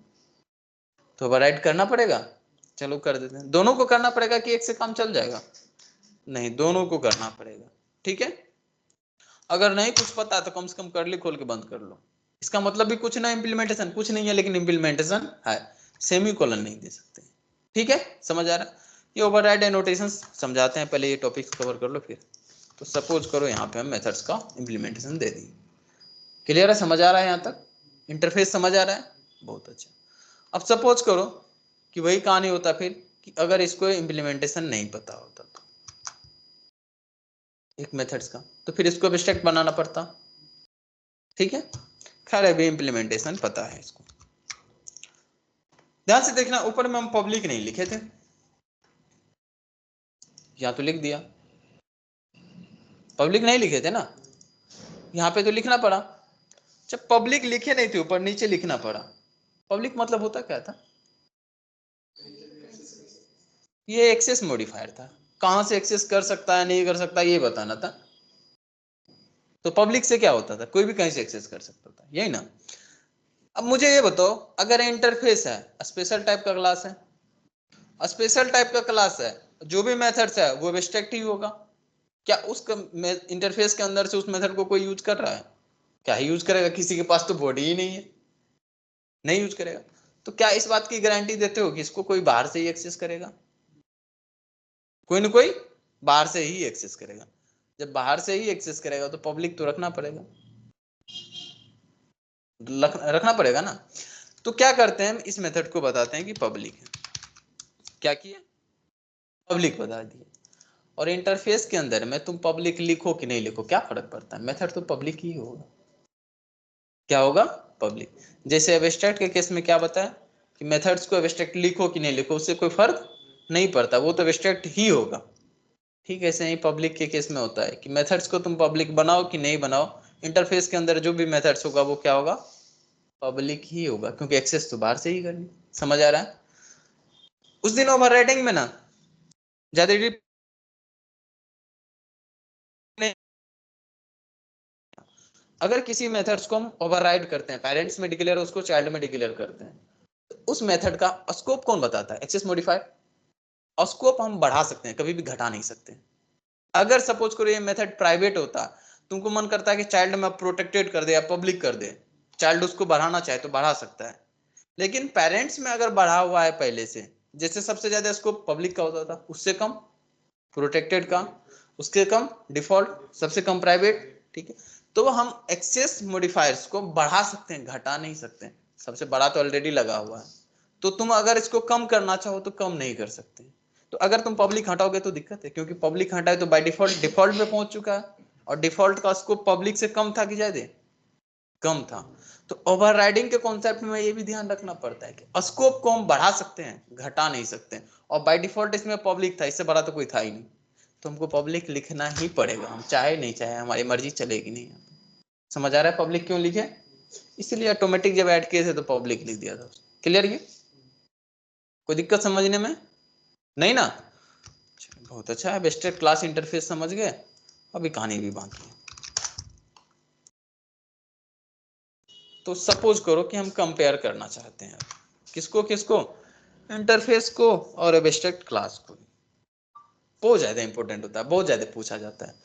तो ओवरराइड करना पड़ेगा। चलो कर देते हैं। दोनों को करना पड़ेगा कि एक से काम चल जाएगा? नहीं, दोनों को करना पड़ेगा। ठीक है, अगर नहीं कुछ पता है तो कम से कम कर्ली खोल के बंद कर लो। इसका मतलब भी कुछ ना इम्प्लीमेंटेशन कुछ नहीं है, लेकिन इम्प्लीमेंटेशन है, सेमी कोलन नहीं दे सकते। ठीक है, समझ आ रहा है? ये ओवरराइड एनोटेशंस समझाते हैं, पहले ये टॉपिक्स कवर कर लो फिर। तो सपोज करो यहाँ पे हम मेथड्स का इम्प्लीमेंटेशन दे दी। क्लियर है? समझ आ रहा है यहाँ तक? इंटरफेस समझ आ रहा है? बहुत अच्छा। अब सपोज करो कि वही कहानी होता फिर कि अगर इसको इम्प्लीमेंटेशन नहीं पता होता तो एक मेथड्स का, तो फिर इसको एब्स्ट्रैक्ट बनाना पड़ता। ठीक है, खैर अभी इम्प्लीमेंटेशन पता है इसको। ध्यान से देखना, ऊपर में हम पब्लिक नहीं लिखे थे, यहाँ तो लिख दिया। पब्लिक नहीं लिखे थे ना, यहाँ पे तो लिखना पड़ा। जब पब्लिक लिखे नहीं थे ऊपर, नीचे लिखना पड़ा। पब्लिक मतलब होता क्या था? ये एक्सेस मॉडिफायर था, कहां से एक्सेस कर सकता है नहीं कर सकता ये बताना था। तो पब्लिक से क्या होता था? कोई भी कहीं से एक्सेस कर सकता था, यही ना। अब मुझे ये बताओ, अगर इंटरफेस है, स्पेशल टाइप का क्लास है, स्पेशल टाइप का क्लास है, जो भी मेथड्स है वो एब्स्ट्रैक्ट ही होगा। क्या उस इंटरफेस के अंदर से उस मेथड को कोई यूज कर रहा है? क्या ही यूज करेगा? किसी के पास तो बॉडी ही नहीं है, नहीं यूज करेगा। तो क्या इस बात की गारंटी देते हो कि इसको कोई बाहर से ही एक्सेस करेगा? कोई ना कोई बाहर से ही एक्सेस करेगा। जब बाहर से ही एक्सेस करेगा तो पब्लिक तो रखना पड़ेगा, रखना पड़ेगा ना। तो क्या करते हैं, इस मेथड को बताते हैं कि पब्लिक है। क्या किया? पब्लिक बता दिए। और इंटरफेस के अंदर में तुम पब्लिक लिखो कि नहीं लिखो, क्या फर्क पड़ता है, मेथड तो पब्लिक ही होगा। क्या होगा, पब्लिक। जैसे एब्स्ट्रैक्ट के केस में क्या बताया कि मेथड्स को एब्स्ट्रैक्ट लिखो कि नहीं लिखो, उससे कोई फर्क नहीं पड़ता, वो तो एब्स्ट्रैक्ट ही होगा। ठीक है, ऐसे ही पब्लिक के केस में होता है कि मेथड्स को तुम पब्लिक बनाओ कि नहीं बनाओ, इंटरफेस के अंदर जो भी मेथड्स होगा वो क्या होगा, पब्लिक ही होगा, क्योंकि एक्सेस तो बाहर से ही करनी। समझ आ रहा है। उस दिन ओवरराइडिंग में ना ज्यादा नहीं, अगर किसी मेथड्स को हम ओवरराइड करते हैं, पेरेंट्स में डिक्लेयर उसको चाइल्ड में डिक्लेयर करते हैं, तो उस मेथड का स्कोप कौन बताता है, एक्सेस मॉडिफायर। स्कोप हम बढ़ा सकते हैं, कभी भी घटा नहीं सकते। अगर सपोज करो ये मेथड प्राइवेट होता, तुमको मन करता है कि चाइल्ड में प्रोटेक्टेड कर दे या पब्लिक कर दे, चाइल्ड उसको बढ़ाना चाहे तो बढ़ा सकता है। लेकिन पेरेंट्स में अगर बढ़ा हुआ है पहले से, जैसे सबसे ज्यादा स्कोप पब्लिक का होता था, उससे कम प्रोटेक्टेड का, उसके कम डिफॉल्ट, सबसे कम प्राइवेट। ठीक है, तो हम एक्सेस मॉडिफायर्स को बढ़ा सकते हैं, घटा नहीं सकते। सबसे बड़ा तो ऑलरेडी लगा हुआ है, तो तुम अगर इसको कम करना चाहो तो कम नहीं कर सकते। तो अगर तुम पब्लिक हटाओगे तो दिक्कत है, क्योंकि पब्लिक हटाए तो बाय डिफॉल्ट डिफॉल्ट पे पहुंच चुका है, और डिफॉल्ट का स्कोप पब्लिक से कम था कि ज्यादा, कम था। तो ओवरराइडिंग के कॉन्सेप्ट में ये भी ध्यान रखना पड़ता है कि स्कोप को हम बढ़ा सकते हैं, घटा नहीं सकते। और बाय डिफॉल्ट इसमें पब्लिक था, इससे बड़ा तो कोई था ही नहीं, तो हमको पब्लिक लिखना ही पड़ेगा, हम चाहे नहीं चाहे, हमारी मर्जी चलेगी नहीं। समझ आ रहा है पब्लिक क्यों लिखे, इसलिए ऑटोमेटिक जब ऐड किए थे तो पब्लिक लिख दिया था। क्लियर, ये कोई दिक्कत समझने में नहीं ना। बहुत अच्छा है, बेस्टेड क्लास इंटरफेस समझ गए, अभी कहानी भी बाकी है। तो सपोज करो कि हम कंपेयर करना चाहते हैं, किसको किसको, इंटरफेस को और एब्स्ट्रैक्ट क्लास को। बहुत ज्यादा इंपॉर्टेंट होता है, बहुत ज्यादा पूछा जाता है,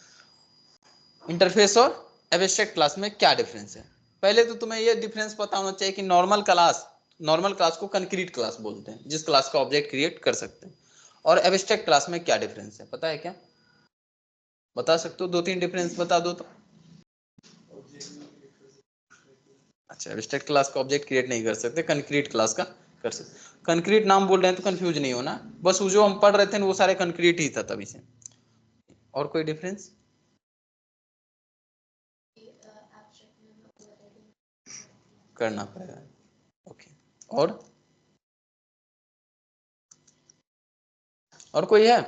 इंटरफेस और एब्स्ट्रैक्ट क्लास में क्या डिफरेंस है। पहले तो तुम्हें यह डिफरेंस पता होना चाहिए कि नॉर्मल क्लास को कंक्रीट क्लास बोलते हैं, जिस क्लास का ऑब्जेक्ट क्रिएट कर सकते हैं, और एब्स्ट्रैक्ट क्लास में क्या डिफरेंस है, पता है क्या, बता सकते हो, दो तीन डिफरेंस बता दो तो। अच्छा, एब्स्ट्रैक्ट क्लास का ऑब्जेक्ट क्रिएट नहीं कर सकते, कंक्रीट क्लास का कर सकते। कंक्रीट नाम बोल रहे हैं तो कंफ्यूज नहीं होना, बस वो जो हम पढ़ रहे थे वो सारे कंक्रीट ही था तभी से। और कोई डिफरेंस करना पड़ेगा। ओके, और कोई है,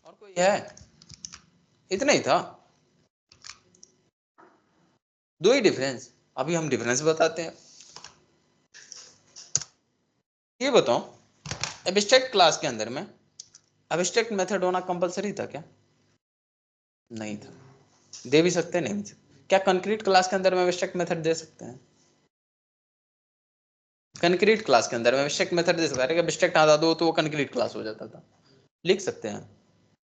और कोई है, इतना ही था, दो ही डिफरेंस। अभी हम डिफरेंस बताते हैं। ये बताओ, एब्स्ट्रैक्ट क्लास के अंदर में एब्स्ट्रैक्ट मेथड होना कंपलसरी था क्या, नहीं था, दे भी सकते नहीं भी सकते। क्या कंक्रीट क्लास के अंदर में एब्स्ट्रैक्ट मेथड दे सकते हैं, कंक्रीट क्लास के अंदर में एब्स्ट्रैक्ट मेथड दे सकता है, एब्स्ट्रैक्ट हटा दो तो वो कंक्रीट क्लास हो जाता था, लिख सकते हैं,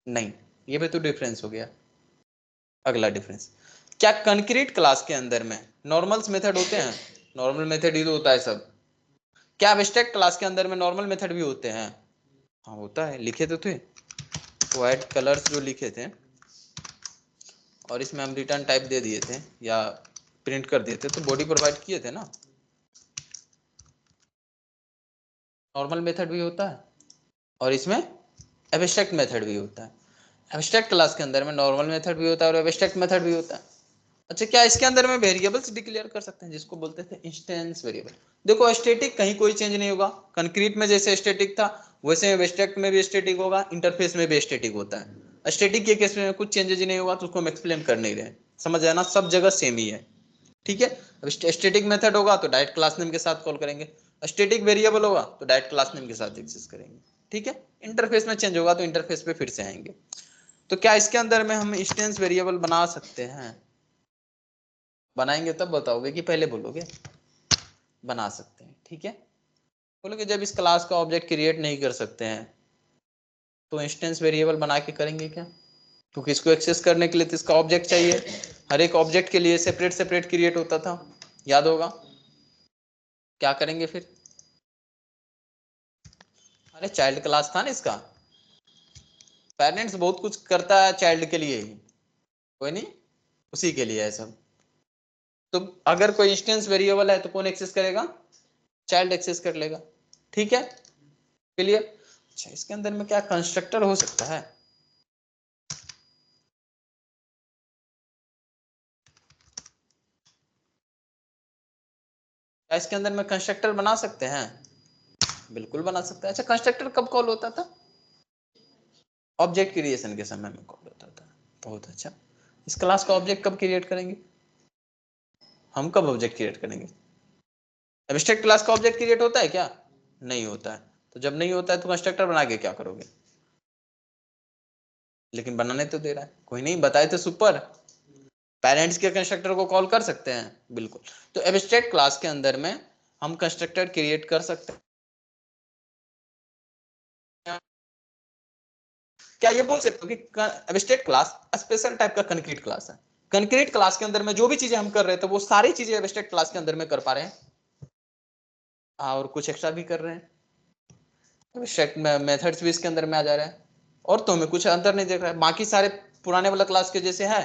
नहीं। ये भी तो डिफरेंस हो गया। अगला डिफरेंस, क्या कंक्रीट क्लास के अंदर में नॉर्मल्स मेथड होते हैं, नॉर्मल मेथड ही तो होता है सब। क्या एब्स्ट्रैक्ट क्लास के अंदर में नॉर्मल मेथड भी होते हैं, हाँ होता है, लिखे तो थे, वाइट कलर्स जो लिखे थे, और इसमें हम रिटर्न टाइप दे दिए थे या प्रिंट कर दिए थे, तो बॉडी प्रोवाइड किए थे ना। नॉर्मल मेथड भी होता है और इसमें एब्स्ट्रैक्ट मेथड भी होता है। एब्स्ट्रैक्ट क्लास के अंदर में नॉर्मल मेथड भी होता है और एब्स्ट्रैक्ट मेथड भी होता है। अच्छा, क्या इसके अंदर में वेरिएबल्स डिक्लेयर कर सकते हैं, जिसको बोलते थे इंस्टेंस वेरिएबल। देखो स्टैटिक कहीं कोई चेंज नहीं होगा, कंक्रीट में जैसे स्टैटिक था वैसे एब्स्ट्रैक्ट में भी स्टैटिक होगा, इंटरफेस में भी स्टैटिक होता है। स्टैटिक के केस में कुछ चेंजेज नहीं होगा, तो उसको हम एक्सप्लेन कर नहीं रहे, समझ आना, सब जगह सेम ही है। ठीक है, अब स्टैटिक मेथड होगा तो डायरेक्ट क्लास नेम के साथ कॉल करेंगे, स्टैटिक वेरिएबल होगा तो डायरेक्ट क्लास नेम के साथ एक्सेस करेंगे। ठीक है, इंटरफेस में चेंज होगा तो इंटरफेस पे फिर से आएंगे। तो क्या इसके अंदर में हम इंस्टेंस वेरिएबल बना सकते हैं, बनाएंगे तब बताओगे कि पहले बोलोगे, बना सकते हैं। ठीक है, बोलोगे जब इस क्लास का ऑब्जेक्ट क्रिएट नहीं कर सकते हैं तो इंस्टेंस वेरिएबल बना के करेंगे क्या, क्योंकि इसको एक्सेस करने के लिए तो इसका ऑब्जेक्ट चाहिए, हर एक ऑब्जेक्ट के लिए सेपरेट सेपरेट क्रिएट होता था, याद होगा। क्या करेंगे फिर, अरे चाइल्ड क्लास था ना इसका, पेरेंट्स बहुत कुछ करता है चाइल्ड के लिए ही, कोई नहीं, उसी के लिए है सब। तो अगर कोई इंस्टेंस वेरिएबल है तो कौन एक्सेस करेगा? चाइल्ड एक्सेस कर लेगा। ठीक है, क्लियर? अच्छा, इसके अंदर में क्या कंस्ट्रक्टर हो सकता है? क्या इसके अंदर में कंस्ट्रक्टर बना सकते हैं? बिल्कुल बना सकते हैं। अच्छा, कंस्ट्रक्टर कब कॉल होता था? ऑब्जेक्ट क्रिएशन के समय में कॉल होता था। बहुत अच्छा। इस क्लास का ऑब्जेक्ट कब क्रिएट करेंगे? हम कब ऑब्जेक्ट क्रिएट करेंगे? एब्स्ट्रैक्ट क्लास का ऑब्जेक्ट क्रिएट होता है क्या? नहीं होता है। तो जब नहीं होता है तो कंस्ट्रक्टर बना के क्या करोगे? लेकिन बनाने तो दे रहा है, कोई नहीं, बताए तो सुपर। पेरेंट्स के कंस्ट्रक्टर को कॉल कर सकते हैं, बिल्कुल। तो एब्स्ट्रैक्ट क्लास के अंदर में हम कंस्ट्रक्टर क्रिएट कर सकते हैं। क्या ये बोल सकते हो कि एब्स्ट्रैक्ट क्लास स्पेशल टाइप का कंक्रीट क्लास है? कंक्रीट क्लास के अंदर में जो भी चीजें हम कर रहे थे वो सारी चीजें एब्स्ट्रैक्ट क्लास के अंदर में कर पा रहे हैं, और कुछ एक्स्ट्रा भी कर रहे हैं। एब्स्ट्रैक्ट मेथड्स भी इसके अंदर में आ जा रहा है, और तो हमें कुछ अंतर नहीं देख रहा है, बाकी सारे पुराने वाला क्लास के जैसे है।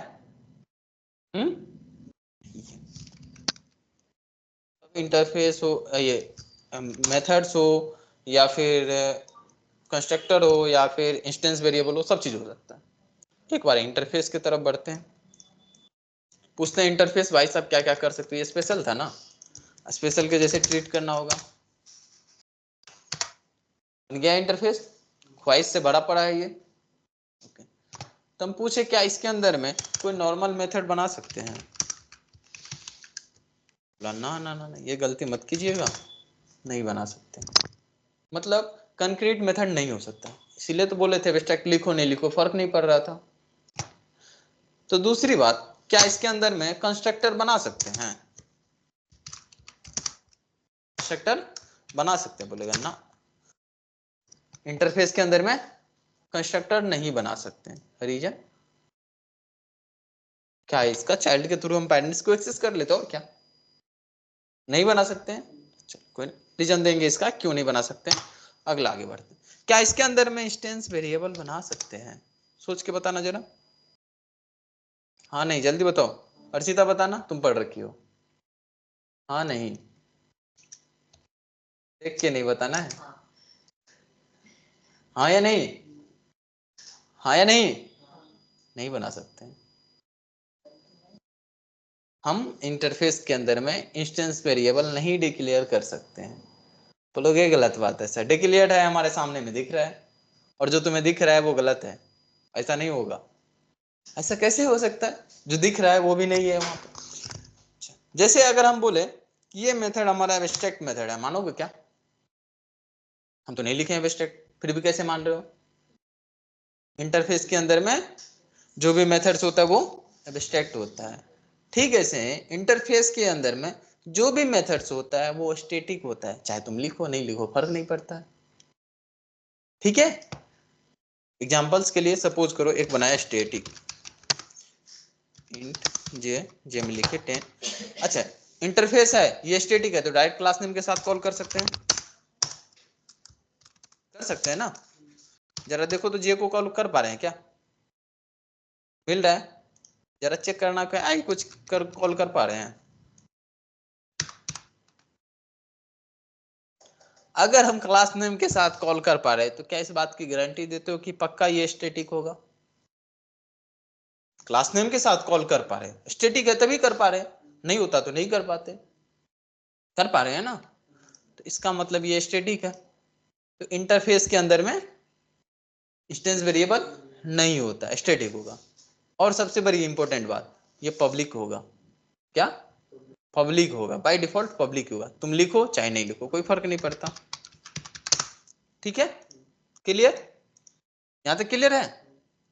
इंटरफेस हो, ये मेथड्स हो, या फिर कंस्ट्रक्टर हो, या फिर इंस्टेंस वेरिएबल हो, सब चीज हो सकता है। एक बार इंटरफेस की तरफ बढ़ते हैं, पूछते हैं इंटरफेस भाई साहब क्या क्या कर सकते हैं? ये स्पेशल था ना, स्पेशल के जैसे ट्रीट करना होगा। बन गया इंटरफेस, ख्वाहिश से भरा पड़ा है ये। ओके, तो हम पूछे क्या इसके अंदर में कोई नॉर्मल मेथड बना सकते हैं? ना ना ना ना, ये गलती मत कीजिएगा, नहीं बना सकते। मतलब कंक्रीट मेथड नहीं हो सकता, इसीलिए तो बोले थे एब्स्ट्रैक्ट लिखो नहीं लिखो फर्क नहीं पड़ रहा था। तो दूसरी बात, क्या इसके अंदर में कंस्ट्रक्टर बना सकते हैं? कंस्ट्रक्टर बना सकते हैं? बोलेगा ना, इंटरफेस के अंदर में कंस्ट्रक्टर नहीं बना सकते। रीजन क्या है इसका? चाइल्ड के थ्रू हम पेरेंट्स को एक्सेस कर लेते, और क्या नहीं बना सकते हैं? कोई रीजन देंगे इसका क्यों नहीं बना सकते हैं। अगला आगे बढ़ते हैं। क्या इसके अंदर में इंस्टेंस वेरिएबल बना सकते हैं? सोच के बताना जरा। हाँ नहीं, जल्दी बताओ। अर्चिता बताना, तुम पढ़ रखी हो। हाँ नहीं, देख के नहीं बताना है। हाँ या नहीं? हाँ या नहीं? नहीं बना सकते हैं। हम इंटरफेस के अंदर में इंस्टेंस वेरिएबल नहीं डिक्लेयर कर सकते हैं। तो लोग, ये गलत बात है सर, डिक्लेयर्ड है हमारे सामने में दिख रहा है, और जो तुम्हें दिख रहा है वो गलत है। ऐसा नहीं होगा। ऐसा कैसे हो सकता है? जो दिख रहा है वो भी नहीं है वहां पर। जैसे अगर हम बोले कि ये मेथड हमारा एब्स्ट्रैक्ट मेथड है, मानोगे क्या? हम तो नहीं लिखे एब्स्ट्रैक्ट, फिर भी कैसे मान रहे हो? इंटरफेस के अंदर में जो भी मेथड्स होता है वो एब्स्ट्रैक्ट होता है। ठीक है, से इंटरफेस के अंदर में जो भी मेथड्स होता है वो स्टैटिक होता है, चाहे तुम लिखो नहीं लिखो फर्क नहीं पड़ता है। ठीक है, एग्जांपल्स के लिए सपोज करो एक बनाया स्टैटिक इंट जे में लिखे 10। अच्छा, इंटरफेस है ये स्टैटिक है, तो डायरेक्ट क्लास नेम के साथ कॉल कर सकते हैं, कर सकते हैं ना? जरा देखो तो जे को कॉल कर पा रहे हैं क्या? मिल रहा है? जरा चेक करना क्या आई कुछ कर कॉल कर पा रहे हैं? अगर हम क्लास नेम के साथ कॉल कर पा रहे हैं तो क्या इस बात की गारंटी देते हो कि पक्का ये स्टैटिक होगा? क्लास नेम के साथ कॉल कर पा रहे हैं, स्टैटिक है तभी कर पा रहे हैं, नहीं होता तो नहीं कर पाते। कर पा रहे हैं ना, तो इसका मतलब ये स्टैटिक है। तो इंटरफेस के अंदर में इंस्टेंस वेरिएबल नहीं होता, स्टैटिक होगा। और सबसे बड़ी इंपॉर्टेंट बात, ये पब्लिक होगा। क्या? पब्लिक होगा, बाय डिफॉल्ट पब्लिक होगा, तुम लिखो चाहे नहीं लिखो कोई फर्क नहीं पड़ता। ठीक है, क्लियर? यहां तक क्लियर है?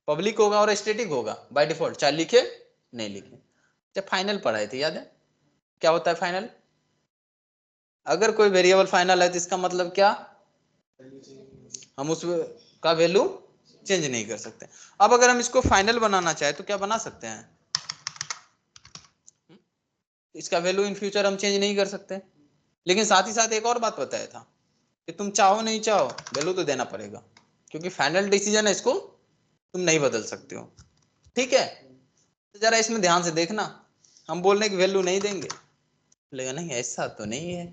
पब्लिक होगा और स्टैटिक होगा बाय डिफॉल्ट, चाहे लिखे नहीं लिखे। जब फाइनल पढ़ाए थे याद है? क्या होता है फाइनल? अगर कोई वेरिएबल फाइनल है तो इसका मतलब क्या? हम उसका वैल्यू चेंज नहीं कर सकते। अब अगर हम इसको फाइनल बनाना चाहे तो क्या बना सकते हैं? इसका वैल्यू इन फ्यूचर हम चेंज नहीं कर सकते, लेकिन साथ ही साथ एक और बात बताया था कि तुम चाहो नहीं चाहो वैल्यू तो देना पड़ेगा, क्योंकि फाइनल डिसीजन है, इसको तुम नहीं बदल सकते हो, ठीक है। तो जरा इसमें ध्यान से देखना, हम बोलने की वैल्यू नहीं देंगे, बोलेगा नहीं ऐसा तो नहीं है,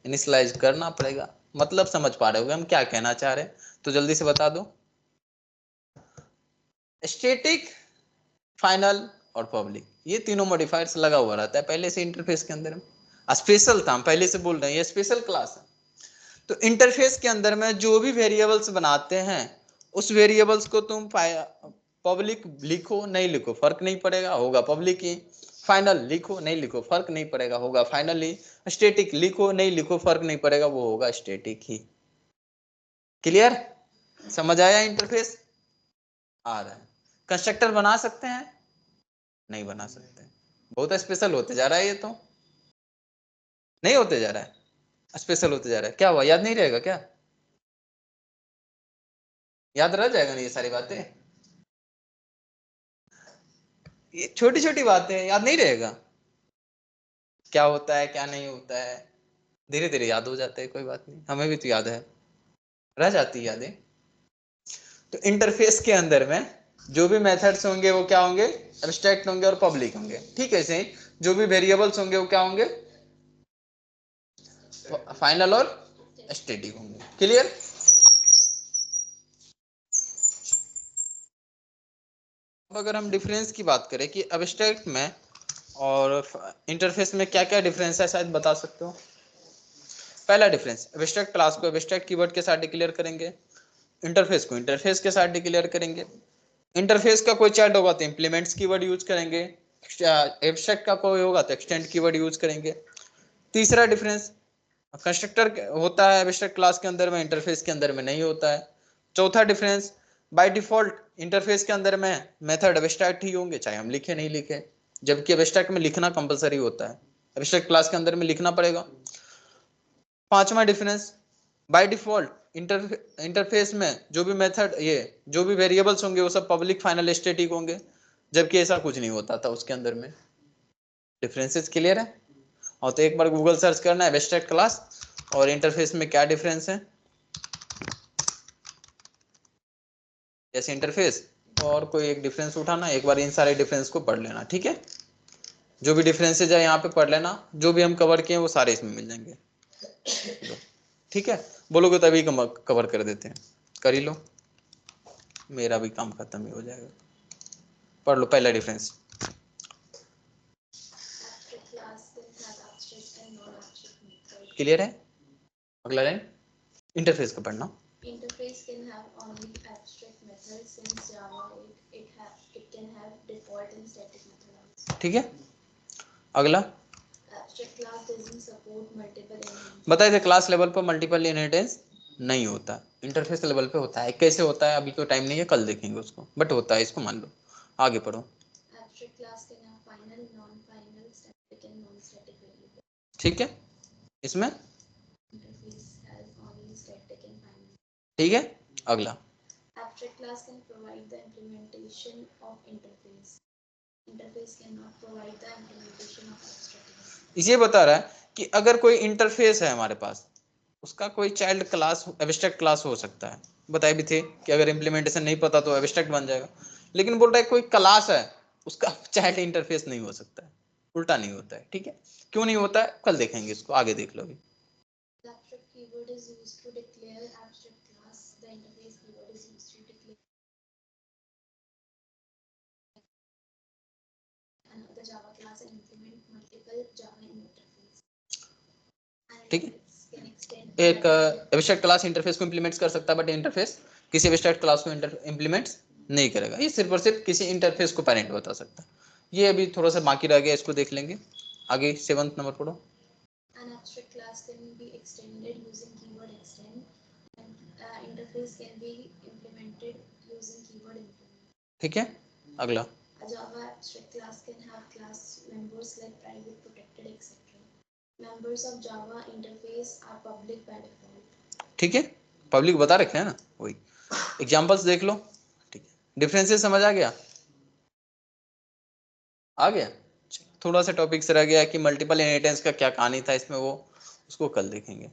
इनिशियलाइज करना पड़ेगा। मतलब समझ पा रहे होगे हम क्या कहना चाह रहे हैं, तो जल्दी से बता दो। स्टैटिक, फाइनल और पब्लिक, ये तीनों मॉडिफायर्स लगा हुआ रहता है पहले से इंटरफेस के अंदर में। स्पेशल था, हम पहले से बोल रहे हैं ये स्पेशल क्लास है। तो इंटरफेस के अंदर में जो भी वेरिएबल्स बनाते हैं उस वेरिएबल्स को तुम पब्लिक लिखो नहीं लिखो फर्क नहीं पड़ेगा, होगा पब्लिक ही। फाइनल लिखो नहीं लिखो फर्क नहीं पड़ेगा, होगा फाइनल ही। स्टैटिक लिखो नहीं लिखो फर्क नहीं पड़ेगा, वो होगा स्टैटिक ही। क्लियर, समझ आया इंटरफेस आ रहा है। कंस्ट्रक्टर बना सकते हैं, नहीं बना सकते, बहुत स्पेशल होते जा रहा है ये, तो नहीं होते जा रहा है, स्पेशल होते जा रहा है। क्या हुआ, याद नहीं रहेगा क्या? याद रह जाएगा ना ये सारी बातें, ये छोटी छोटी बातें याद नहीं रहेगा, क्या होता है क्या नहीं होता है, धीरे धीरे याद हो जाता है, कोई बात नहीं, हमें भी तो याद है, रह जाती है यादें। तो इंटरफेस के अंदर में जो भी मेथड्स होंगे वो क्या होंगे, एब्स्ट्रैक्ट होंगे और पब्लिक होंगे, ठीक है। ऐसे ही जो भी वेरिएबल्स होंगे वो क्या होंगे, फाइनल और स्टैटिक होंगे। क्लियर, अब अगर हम डिफरेंस की बात करें कि एब्स्ट्रैक्ट में और इंटरफेस में क्या क्या डिफरेंस है, शायद बता सकते हो। पहला डिफरेंस, एब्स्ट्रैक्ट क्लास को एब्स्ट्रैक्ट कीवर्ड के साथ डिक्लेयर करेंगे, इंटरफेस को इंटरफेस के साथ डिक्लेयर करेंगे। इंटरफेस का कोई चार्ट होगा तो इंप्लीमेंट्स कीवर्ड यूज करेंगे, एब्स्ट्रैक्ट का कोई होगा तो एक्सटेंड कीवर्ड यूज करेंगे। तीसरा डिफरेंस, कंस्ट्रक्टर होता है एब्स्ट्रैक्ट क्लास के अंदर में, इंटरफेस के अंदर में नहीं होता है। चौथा डिफरेंस, बाय डिफॉल्ट इंटरफेस के अंदर में मेथड एब्स्ट्रैक्ट ही होंगे चाहे हम लिखे नहीं लिखे, जबकि एब्स्ट्रैक्ट में लिखना कंपलसरी होता है, एब्स्ट्रैक्ट क्लास के अंदर में लिखना पड़ेगा। पांचवा डिफरेंस, बाय डिफॉल्ट इंटरफेस में जो भी मेथड ये जो भी वेरिएबल्स होंगे वो सब पब्लिक फाइनल स्टैटिक होंगे, जबकि ऐसा कुछ नहीं होता था उसके अंदर में। डिफरेंसेस क्लियर है? और तो एक बार गूगल सर्च करना है एब्स्ट्रैक्ट क्लास और इंटरफेस में क्या डिफरेंस है, जैसे इंटरफेस और कोई एक डिफरेंस उठाना, एक बार इन सारे डिफरेंस को पढ़ लेना, ठीक है। जो भी डिफरेंसेज है यहाँ पे पढ़ लेना, जो भी हम कवर किए वो सारे इसमें मिल जाएंगे, ठीक है। बोलोगे तभी कवर कर देते हैं, कर ही लो, मेरा भी काम खत्म ही हो जाएगा। पढ़ लो पहला डिफरेंस, क्लियर है। अगला लाइन इंटरफेस का पढ़ना। Interface can have only abstract methods since Java it can have default and static methods. ठीक है, अगला Abstract class doesn't support multiple inheritance. बताइए थे क्लास लेवल पर मल्टीपल इनहेरिटेंस नहीं होता, इंटरफेस लेवल पे होता है। कैसे होता है अभी तो टाइम नहीं है, कल देखेंगे उसको, बट होता है, इसको मान लो। आगे पढ़ो। Abstract class can have final, non-final, static and non-static variables. ठीक है, इसमें Interface has only static and final. ठीक है, अगला Abstract class can provide the implementation of interface. Interface cannot provide the implementation of abstract class. ये बता रहा है कि अगर कोई इंटरफेस है हमारे पास, उसका कोई चाइल्ड क्लास एब्स्ट्रैक्ट क्लास हो सकता है, बताए भी थे कि अगर इम्प्लीमेंटेशन नहीं पता तो एब्स्ट्रैक्ट बन जाएगा, लेकिन बोल रहा है कोई क्लास है उसका चाइल्ड इंटरफेस नहीं हो सकता है, उल्टा नहीं होता है, ठीक है। क्यों नहीं होता है कल देखेंगे इसको, आगे देख लो अभी। The abstract keyword is used to declare abstract class. The interface keyword is used to declare another Java class and implement multiple Java interface. ठीक है, Can extend एक एब्स्ट्रैक्ट क्लास इंटरफेस को इंप्लीमेंट कर सकता है, बट इंटरफेस किसी abstract class को implement नहीं करेगा, ये सिर्फ और सिर्फ किसी इंटरफेस को पैरेंट बता सकता है। ये अभी थोड़ा सा बाकी रह गया, इसको देख लेंगे आगे। 7th नंबर पढ़ो। An abstract class can be extended using keyword extend, and interface can be implemented using keyword implement. ठीक है, अगला A Java abstract class can have class members like private, protected, etc. Members of Java interface are public by default. ठीक है, public बता रखे हैं ना, वही एग्जांपल्स देख लो, ठीक है। डिफरेंसेस समझ आ गया, आ गया। थोड़ा सा टॉपिक से रह गया कि मल्टीपल इनहेरिटेंस का क्या कहानी था इसमें, वो उसको कल देखेंगे।